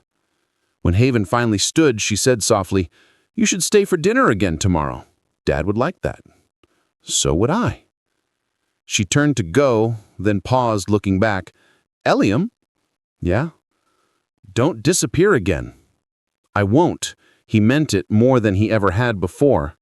D: When Haven finally stood, she said softly, "You should stay for dinner again tomorrow. Dad would like that." "So would I." She turned to go, then paused, looking back. "Ilium?" "Yeah?" "Don't disappear again." "I won't." He meant it more than he ever had before.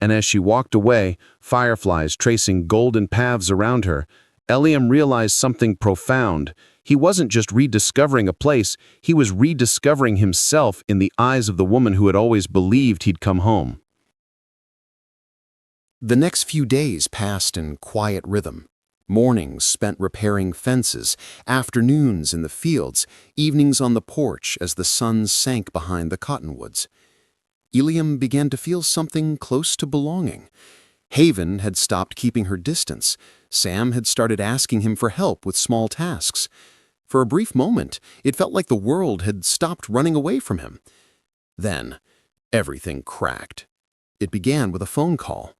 D: And as she walked away, fireflies tracing golden paths around her, Ilium realized something profound. He wasn't just rediscovering a place, he was rediscovering himself in the eyes of the woman who had always believed he'd come home.
C: The next few days passed in quiet rhythm. Mornings spent repairing fences, afternoons in the fields, evenings on the porch as the sun sank behind the cottonwoods. Ilium began to feel something close to belonging. Haven had stopped keeping her distance. Sam had started asking him for help with small tasks. For a brief moment, it felt like the world had stopped running away from him. Then, everything cracked. It began with a phone call.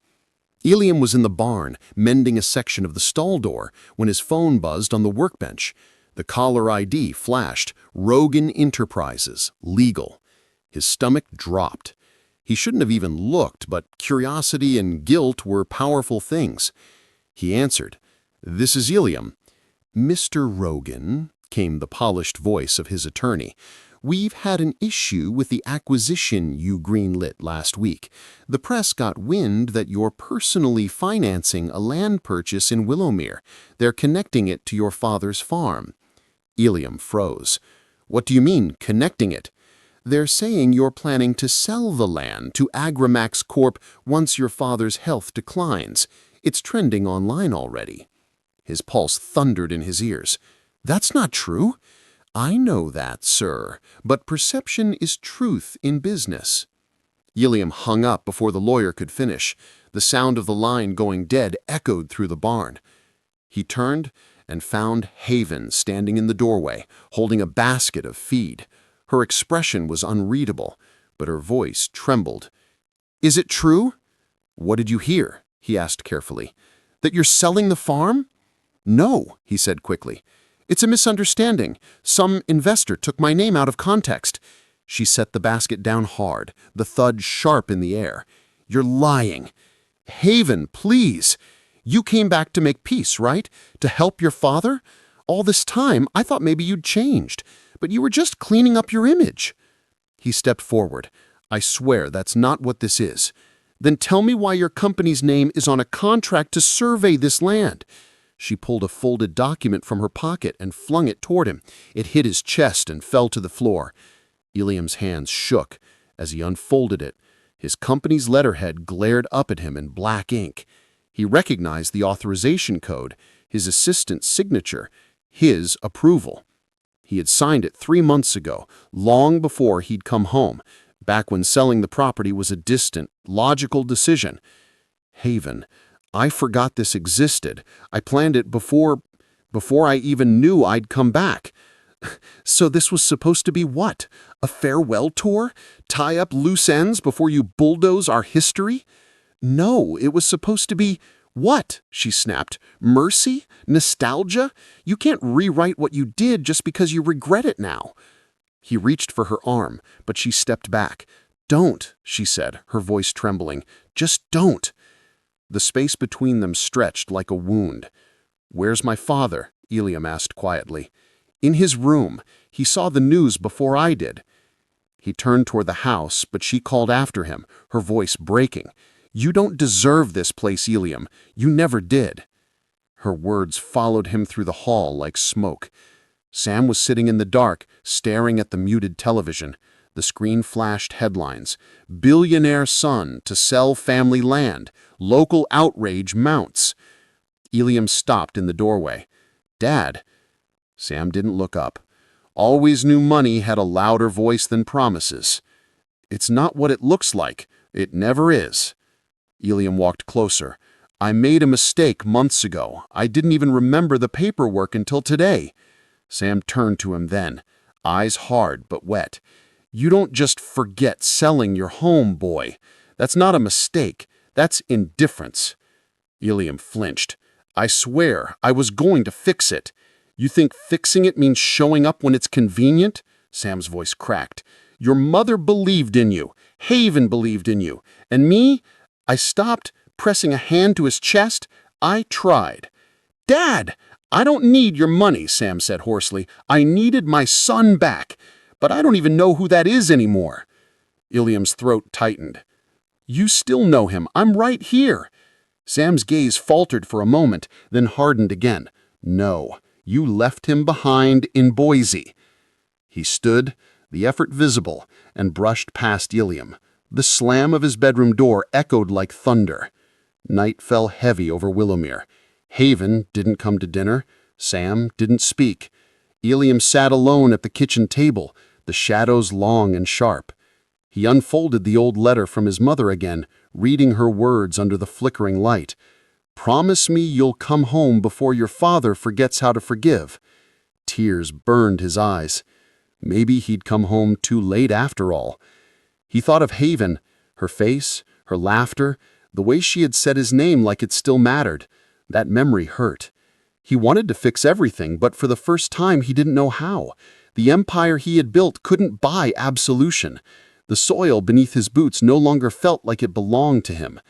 C: Ilium was in the barn, mending a section of the stall door, when his phone buzzed on the workbench. The caller ID flashed, Rogan Enterprises, legal. His stomach dropped. He shouldn't have even looked, but curiosity and guilt were powerful things. He answered, "This is Ilium." "Mr. Rogan," came the polished voice of his attorney, "we've had an issue with the acquisition you greenlit last week. The press got wind that you're personally financing a land purchase in Willowmere. They're connecting it to your father's farm." Ilium froze. "What do you mean, connecting it?" "They're saying you're planning to sell the land to Agramax Corp once your father's health declines. It's trending online already." His pulse thundered in his ears. "That's not true." "I know that, sir, but perception is truth in business." Ilium hung up before the lawyer could finish. The sound of the line going dead echoed through the barn. He turned and found Haven standing in the doorway, holding a basket of feed. Her expression was unreadable, but her voice trembled. "Is it true?" "What did you hear?" he asked carefully. "That you're selling the farm?" "No," he said quickly. "It's a misunderstanding. Some investor took my name out of context." She set the basket down hard, the thud sharp in the air. "You're lying." "Haven, please. You came back to make peace, right? To help your father? All this time, I thought maybe you'd changed, but you were just cleaning up your image." He stepped forward. "I swear that's not what this is." "Then tell me why your company's name is on a contract to survey this land." She pulled a folded document from her pocket and flung it toward him. It hit his chest and fell to the floor. Ilium's hands shook. As he unfolded it, his company's letterhead glared up at him in black ink. He recognized the authorization code, his assistant's signature, his approval. He had signed it 3 months ago, long before he'd come home, back when selling the property was a distant, logical decision. "Haven, I forgot this existed. I planned it before I even knew I'd come back.
D: So this was supposed to be what? A farewell tour? Tie up loose ends before you bulldoze our history? No, it was supposed to be what? She snapped. Mercy? Nostalgia? You can't rewrite what you did just because you regret it now. He reached for her arm, but she stepped back. Don't, she said, her voice trembling. Just don't. The space between them stretched like a wound. Where's my father? Ilium asked quietly. In his room. He saw the news before I did. He turned toward the house, but she called after him, her voice breaking. You don't deserve this place, Ilium. You never did. Her words followed him through the hall like smoke. Sam was sitting in the dark, staring at the muted television. The screen flashed headlines. Billionaire son to sell family land. Local outrage mounts. Ilium stopped in the doorway. Dad. Sam didn't look up. Always knew money had a louder voice than promises. It's not what it looks like. It never is. Ilium walked closer. I made a mistake months ago. I didn't even remember the paperwork until today. Sam turned to him then, eyes hard but wet. You don't just forget selling your home, boy. That's not a mistake. That's indifference. Ilium flinched. I swear, I was going to fix it. You think fixing it means showing up when it's convenient? Sam's voice cracked. Your mother believed in you. Haven believed in you. And me? I stopped, pressing a hand to his chest. I tried. Dad! I don't need your money, Sam said hoarsely. I needed my son back. But I don't even know who that is anymore. Ilium's throat tightened. You still know him. I'm right here. Sam's gaze faltered for a moment, then hardened again. No, you left him behind in Boise. He stood, the effort visible, and brushed past Ilium. The slam of his bedroom door echoed like thunder. Night fell heavy over Willowmere. Haven didn't come to dinner. Sam didn't speak. Ilium sat alone at the kitchen table, the shadows long and sharp. He unfolded the old letter from his mother again, reading her words under the flickering light. Promise me you'll come home before your father forgets how to forgive. Tears burned his eyes. Maybe he'd come home too late after all. He thought of Haven, her face, her laughter, the way she had said his name like it still mattered. That memory hurt. He wanted to fix everything, but for the first time he didn't know how. The empire he had built couldn't buy absolution. The soil beneath his boots no longer felt like it belonged to him.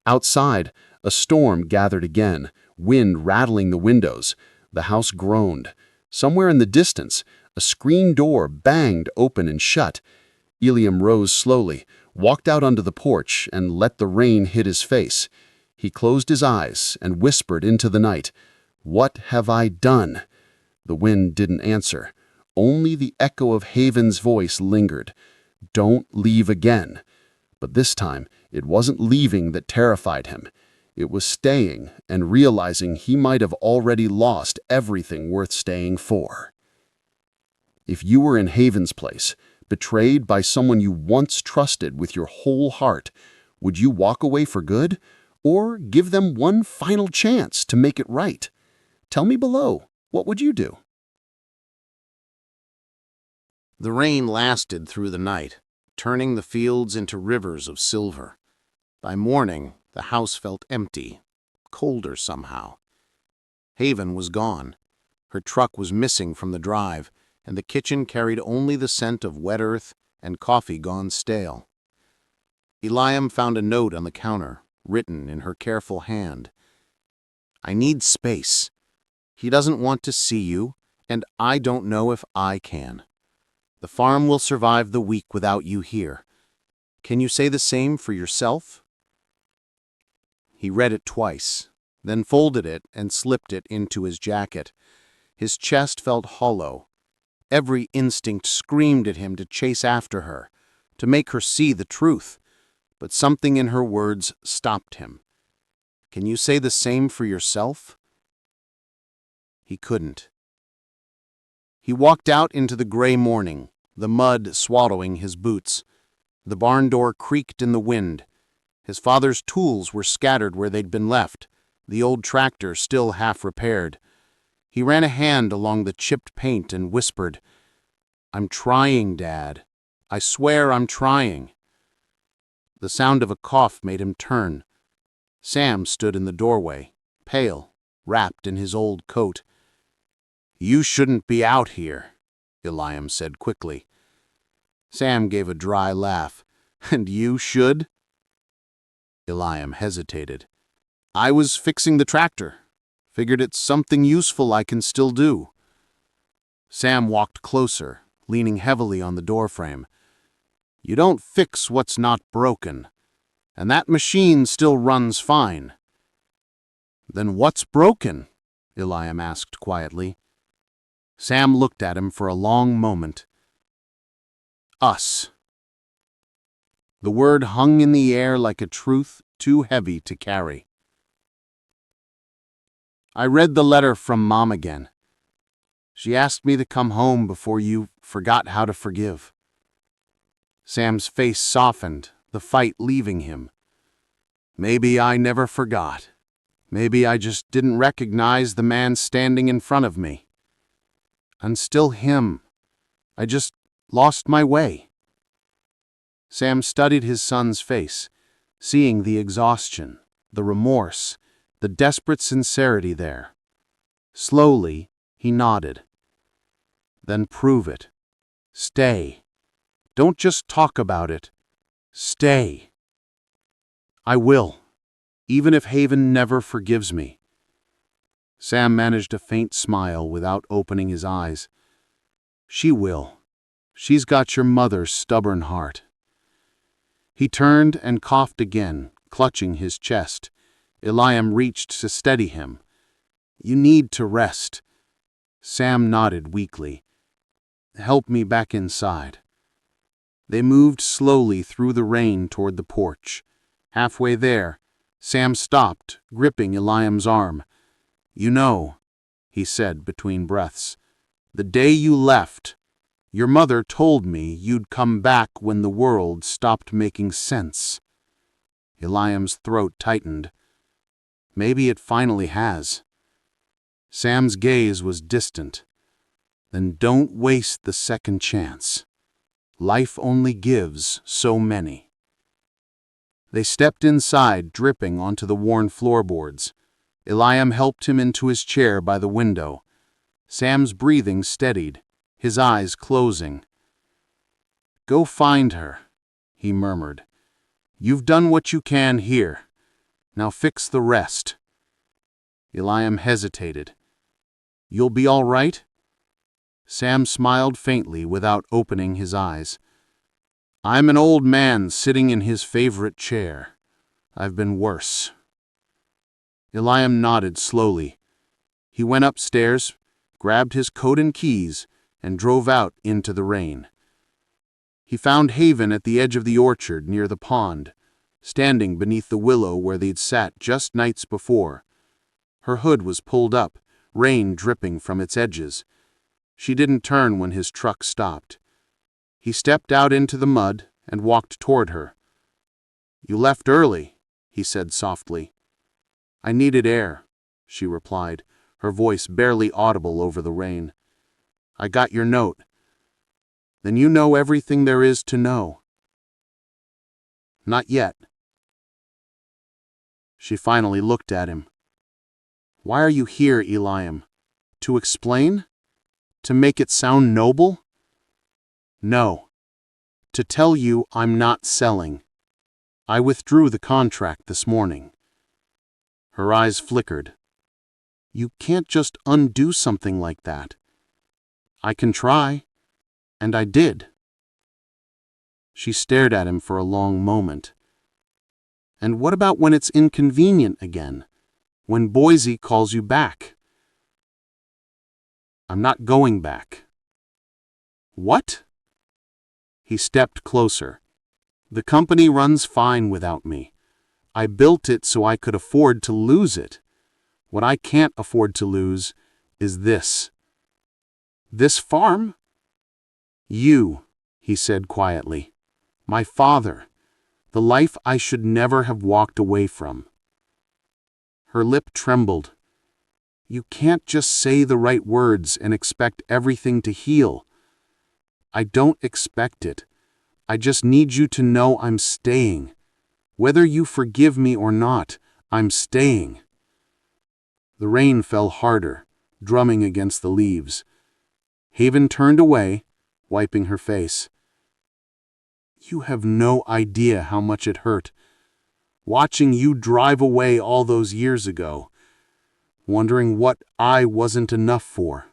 D: Outside, a storm gathered again, wind rattling the windows. The house groaned. Somewhere in the distance, a screen door banged open and shut. Ilium rose slowly, walked out onto the porch, and let the rain hit his face. He closed his eyes and whispered into the night, What have I done? The wind didn't answer. Only the echo of Haven's voice lingered. Don't leave again. But this time, it wasn't leaving that terrified him. It was staying and realizing he might have already lost everything worth staying for. If you were in Haven's place, betrayed by someone you once trusted with your whole heart, would you walk away for good, or give them one final chance to make it right? Tell me below, what would you do?
A: The rain lasted through the night, turning the fields into rivers of silver. By morning, the house felt empty, colder somehow. Haven was gone. Her truck was missing from the drive, and the kitchen carried only the scent of wet earth and coffee gone stale. Ilium found a note on the counter, written in her careful hand. I need space. He doesn't want to see you, and I don't know if I can. The farm will survive the week without you here. Can you say the same for yourself? He read it twice, then folded it and slipped it into his jacket. His chest felt hollow. Every instinct screamed at him to chase after her, to make her see the truth, but something in her words stopped him. Can you say the same for yourself? He couldn't. He walked out into the gray morning, the mud swallowing his boots. The barn door creaked in the wind. His father's tools were scattered where they'd been left, the old tractor still half repaired.
F: He ran a hand along the chipped paint and whispered, "I'm trying, Dad. I swear I'm trying." The sound of a cough made him turn. Sam stood in the doorway, pale, wrapped in his old coat. "You shouldn't be out here," Eliam said quickly. Sam gave a dry laugh. "And you should?" Eliam hesitated. "I was fixing the tractor. Figured it's something useful I can still do." Sam walked closer, leaning heavily on the doorframe. "You don't fix what's not broken, and that machine still runs fine." "Then what's broken?" Eliam asked quietly. Sam looked at him for a long moment. "Us." The word hung in the air like a truth too heavy to carry. "I read the letter from Mom again. She asked me to come home before you forgot how to forgive." Sam's face softened, the fight leaving him. "Maybe I never forgot. Maybe I just didn't recognize the man standing in front of me. And still him. I just lost my way." Sam studied his son's face, seeing the exhaustion, the remorse, the desperate sincerity there. Slowly, he nodded. "Then prove it. Stay. Don't just talk about it. Stay." "I will, even if Haven never forgives me." Sam managed a faint smile without opening his eyes. "She will. She's got your mother's stubborn heart." He turned and coughed again, clutching his chest. Eliam reached to steady him. "You need to rest." Sam nodded weakly. "Help me back inside." They moved slowly through the rain toward the porch. Halfway there, Sam stopped, gripping Eliam's arm. "You know," he said between breaths, "the day you left, your mother told me you'd come back when the world stopped making sense." Eliam's throat tightened. "Maybe it finally has." Sam's gaze was distant. "Then don't waste the second chance. Life only gives so many." They stepped inside, dripping onto the worn floorboards. Eliam helped him into his chair by the window. Sam's breathing steadied, his eyes closing. "Go find her," he murmured. "You've done what you can here. Now fix the rest." Eliam hesitated. "You'll be all right?" Sam smiled faintly without opening his eyes. "I'm an old man sitting in his favorite chair. I've been worse." Eliam nodded slowly. He went upstairs, grabbed his coat and keys, and drove out into the rain. He found Haven at the edge of the orchard near the pond, standing beneath the willow where they'd sat just nights before. Her hood was pulled up, rain dripping from its edges. She didn't turn when his truck stopped. He stepped out into the mud and walked toward her. "You left early," he said softly. "I needed air," she replied, her voice barely audible over the rain. "I got your note." "Then you know everything there is to know." "Not yet." She finally looked at him. "Why are you here, Eliam? To explain? To make it sound noble?" "No. To tell you I'm not selling. I withdrew the contract this morning." Her eyes flickered. "You can't just undo something like that." "I can try. And I did." She stared at him for a long moment. "And what about when it's inconvenient again? When Boise calls you back?" "I'm not going back." "What?" He stepped closer. "The company runs fine without me. I built it so I could afford to lose it. What I can't afford to lose is this." "This farm?" "You," he said quietly. "My father. The life I should never have walked away from." Her lip trembled. You can't just say the right words and expect everything to heal. I don't expect it. I just need you to know I'm staying. Whether you forgive me or not, I'm staying." The rain fell harder, drumming against the leaves. Haven turned away, wiping her face. "You have no idea how much it hurt. Watching you drive away all those years ago, wondering what I wasn't enough for."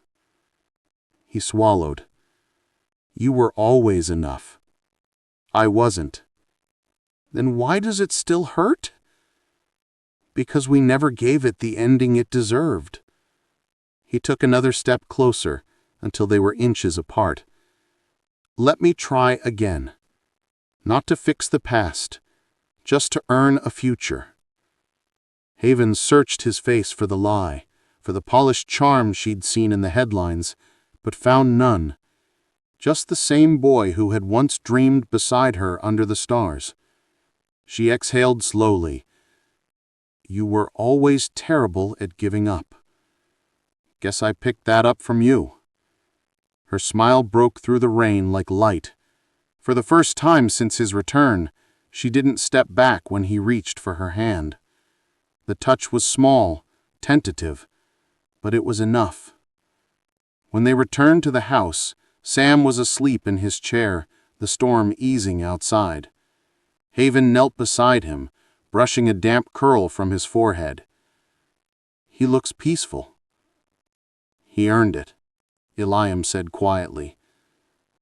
F: He swallowed. "You were always enough. I wasn't. Then why does it still hurt?" "Because we never gave it the ending it deserved." He took another step closer until they were inches apart. "Let me try again. Not to fix the past, just to earn a future." Haven searched his face for the lie, for the polished charm she'd seen in the headlines, but found none. Just the same boy who had once dreamed beside her under the stars. She exhaled slowly. "You were always terrible at giving up. Guess I picked that up from you." Her smile broke through the rain like light. For the first time since his return, she didn't step back when he reached for her hand. The touch was small, tentative, but it was enough. When they returned to the house, Sam was asleep in his chair, the storm easing outside. Haven knelt beside him, brushing a damp curl from his forehead. "He looks peaceful." "He earned it," Eliam said quietly.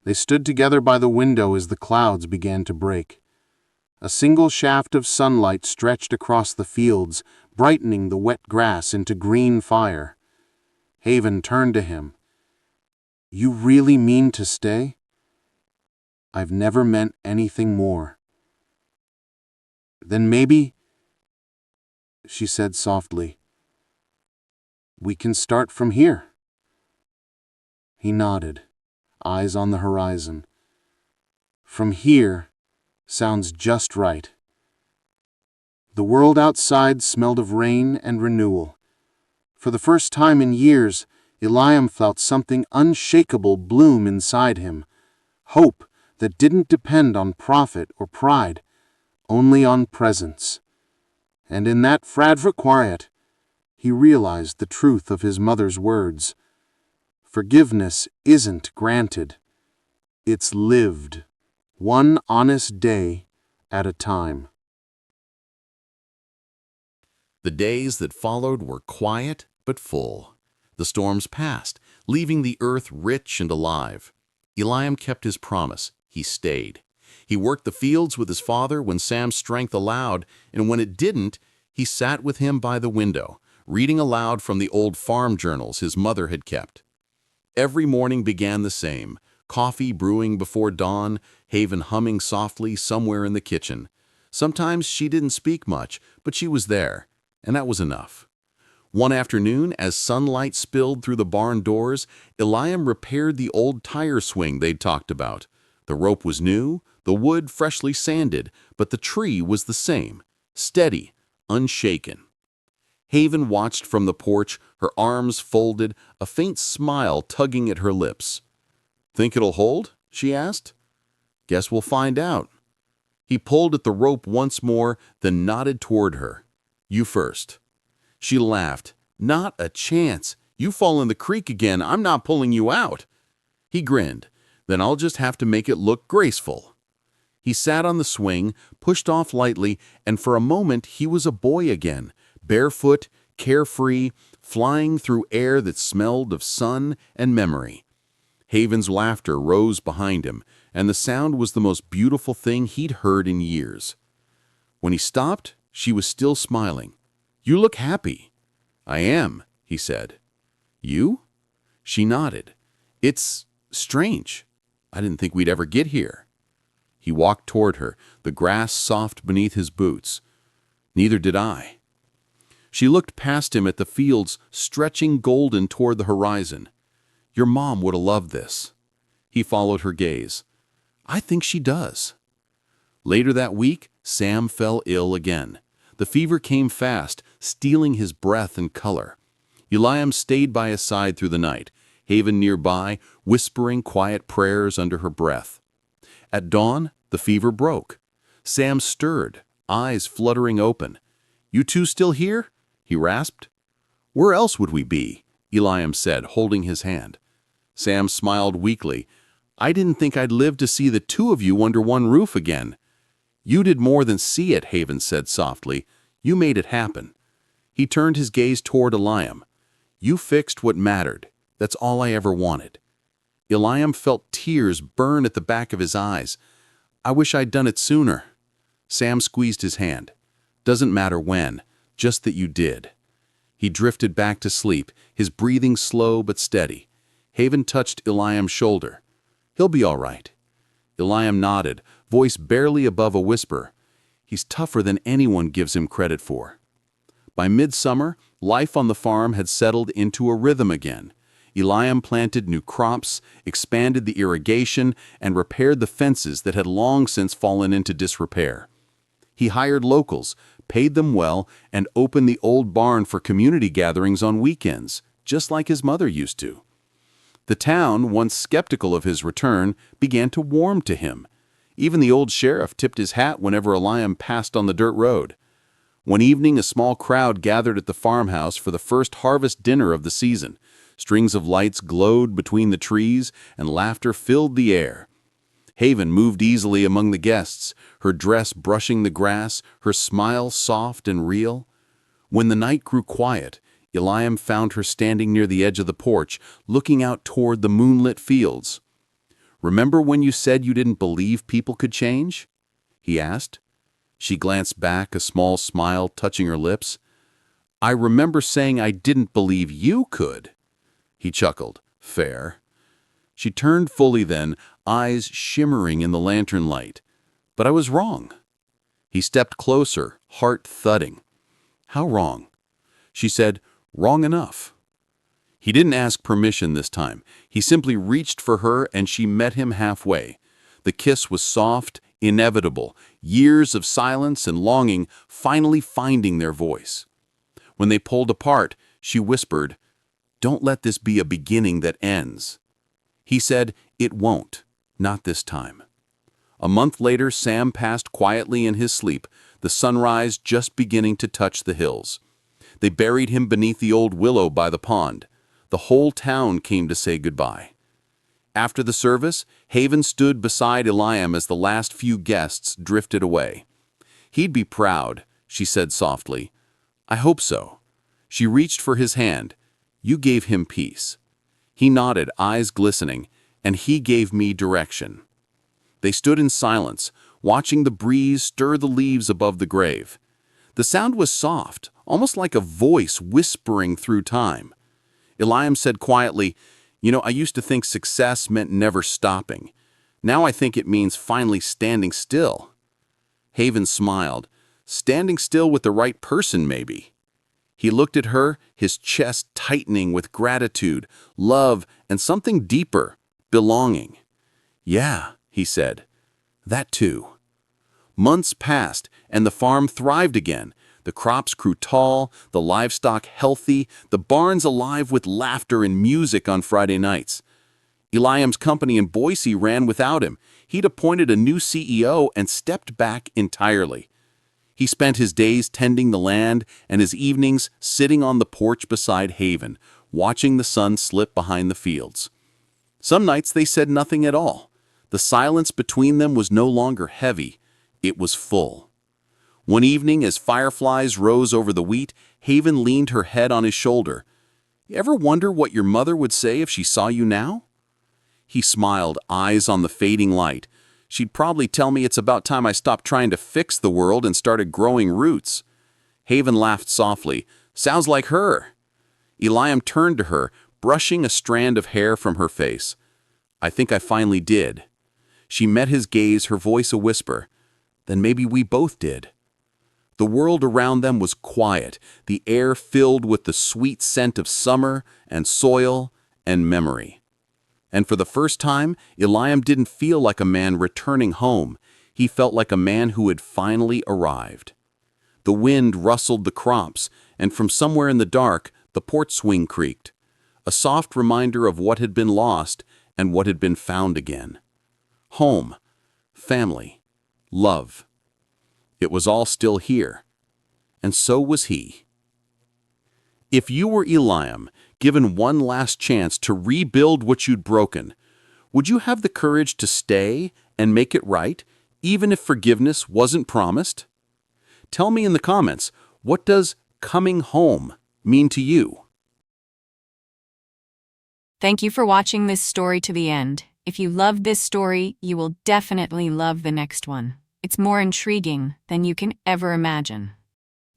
F: They stood together by the window as the clouds began to break. A single shaft of sunlight stretched across the fields, brightening the wet grass into green fire. Haven turned to him. "You really mean to stay?" "I've never meant anything more." "Then maybe," she said softly, "we can start from here." He nodded, eyes on the horizon. "From here sounds just right." The world outside smelled of rain and renewal. For the first time in years, Eliam felt something unshakable bloom inside him. Hope that didn't depend on profit or pride, only on presence. And in that fragile quiet, he realized the truth of his mother's words. Forgiveness isn't granted. It's lived, one honest day at a time.
C: The days that followed were quiet but full. The storms passed, leaving the earth rich and alive. Eliam kept his promise. He stayed. He worked the fields with his father when Sam's strength allowed, and when it didn't, he sat with him by the window, reading aloud from the old farm journals his mother had kept. Every morning began the same, coffee brewing before dawn, Haven humming softly somewhere in the kitchen. Sometimes she didn't speak much, but she was there, and that was enough. One afternoon, as sunlight spilled through the barn doors, Eliam repaired the old tire swing they'd talked about. The rope was new, the wood freshly sanded, but the tree was the same, steady, unshaken. Haven watched from the porch, her arms folded, a faint smile tugging at her lips. "Think it'll hold?" she asked. "Guess we'll find out." He pulled at the rope once more, then nodded toward her. "You first." She laughed. "Not a chance. You fall in the creek again, I'm not pulling you out." He grinned. "Then I'll just have to make it look graceful." He sat on the swing, pushed off lightly, and for a moment he was a boy again, barefoot, carefree, flying through air that smelled of sun and memory. Haven's laughter rose behind him, and the sound was the most beautiful thing he'd heard in years. When he stopped, she was still smiling. "You look happy." "I am," he said. "You?" She nodded. "It's strange. I didn't think we'd ever get here." He walked toward her, the grass soft beneath his boots. "Neither did I." She looked past him at the fields stretching golden toward the horizon. "Your mom would have loved this." He followed her gaze. "I think she does." Later that week, Sam fell ill again. The fever came fast, stealing his breath and color. Eliam stayed by his side through the night, Haven nearby, whispering quiet prayers under her breath. At dawn, the fever broke. Sam stirred, eyes fluttering open. "You two still here?" he rasped. "Where else would we be?" Eliam said, holding his hand. Sam smiled weakly. "I didn't think I'd live to see the two of you under one roof again." "You did more than see it," Haven said softly. "You made it happen." He turned his gaze toward Eliam. "You fixed what mattered. That's all I ever wanted." Eliam felt tears burn at the back of his eyes. "I wish I'd done it sooner." Sam squeezed his hand. "Doesn't matter when, just that you did." He drifted back to sleep, his breathing slow but steady. Haven touched Eliam's shoulder. "He'll be all right." Eliam nodded, voice barely above a whisper. "He's tougher than anyone gives him credit for." By midsummer, life on the farm had settled into a rhythm again. Eliam planted new crops, expanded the irrigation, and repaired the fences that had long since fallen into disrepair. He hired locals, paid them well, and opened the old barn for community gatherings on weekends, just like his mother used to. The town, once skeptical of his return, began to warm to him. Even the old sheriff tipped his hat whenever Eliam passed on the dirt road. One evening, a small crowd gathered at the farmhouse for the first harvest dinner of the season. Strings of lights glowed between the trees, and laughter filled the air. Haven moved easily among the guests, her dress brushing the grass, her smile soft and real. When the night grew quiet, Eliam found her standing near the edge of the porch, looking out toward the moonlit fields. "Remember when you said you didn't believe people could change?" he asked. She glanced back, a small smile touching her lips. "I remember saying I didn't believe you could." He chuckled. "Fair." She turned fully then, eyes shimmering in the lantern light. "But I was wrong." He stepped closer, heart thudding. "How wrong?" She said, "Wrong enough." He didn't ask permission this time. He simply reached for her and she met him halfway. The kiss was soft, inevitable, years of silence and longing finally finding their voice. When they pulled apart, she whispered, "Don't let this be a beginning that ends." He said, "It won't, not this time." A month later, Sam passed quietly in his sleep, the sunrise just beginning to touch the hills. They buried him beneath the old willow by the pond. The whole town came to say goodbye. After the service, Haven stood beside Eliam as the last few guests drifted away. "He'd be proud," she said softly. "I hope so." She reached for his hand. "You gave him peace." He nodded, eyes glistening, "And he gave me direction." They stood in silence, watching the breeze stir the leaves above the grave. The sound was soft, almost like a voice whispering through time. Eliam said quietly, "You know, I used to think success meant never stopping. Now I think it means finally standing still." Haven smiled. "Standing still with the right person, maybe." He looked at her, his chest tightening with gratitude, love, and something deeper, belonging. "Yeah," he said. "That too." Months passed, and the farm thrived again. The crops grew tall, the livestock healthy, the barns alive with laughter and music on Friday nights. Eliam's company in Boise ran without him. He'd appointed a new CEO and stepped back entirely. He spent his days tending the land and his evenings sitting on the porch beside Haven, watching the sun slip behind the fields. Some nights they said nothing at all. The silence between them was no longer heavy, it was full. One evening, as fireflies rose over the wheat, Haven leaned her head on his shoulder. "You ever wonder what your mother would say if she saw you now?" He smiled, eyes on the fading light. "She'd probably tell me it's about time I stopped trying to fix the world and started growing roots." Haven laughed softly. "Sounds like her." Eliam turned to her, brushing a strand of hair from her face. "I think I finally did." She met his gaze, her voice a whisper. "Then maybe we both did." The world around them was quiet, the air filled with the sweet scent of summer and soil and memory. And for the first time, Eliam didn't feel like a man returning home. He felt like a man who had finally arrived. The wind rustled the crops, and from somewhere in the dark, The port swing creaked, a soft reminder of what had been lost and what had been found again. Home, family, love. It was all still here, and so was he. If you were Eliam, given one last chance to rebuild what you'd broken, would you have the courage to stay and make it right, even if forgiveness wasn't promised? Tell me in the comments, what does coming home mean to you?
B: Thank you for watching this story to the end. If you loved this story, you will definitely love the next one. It's more intriguing than you can ever imagine.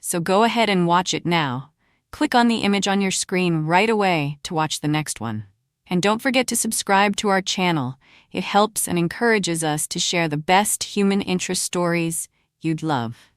B: So go ahead and watch it now. Click on the image on your screen right away to watch the next one. And don't forget to subscribe to our channel. It helps and encourages us to share the best human interest stories you'd love.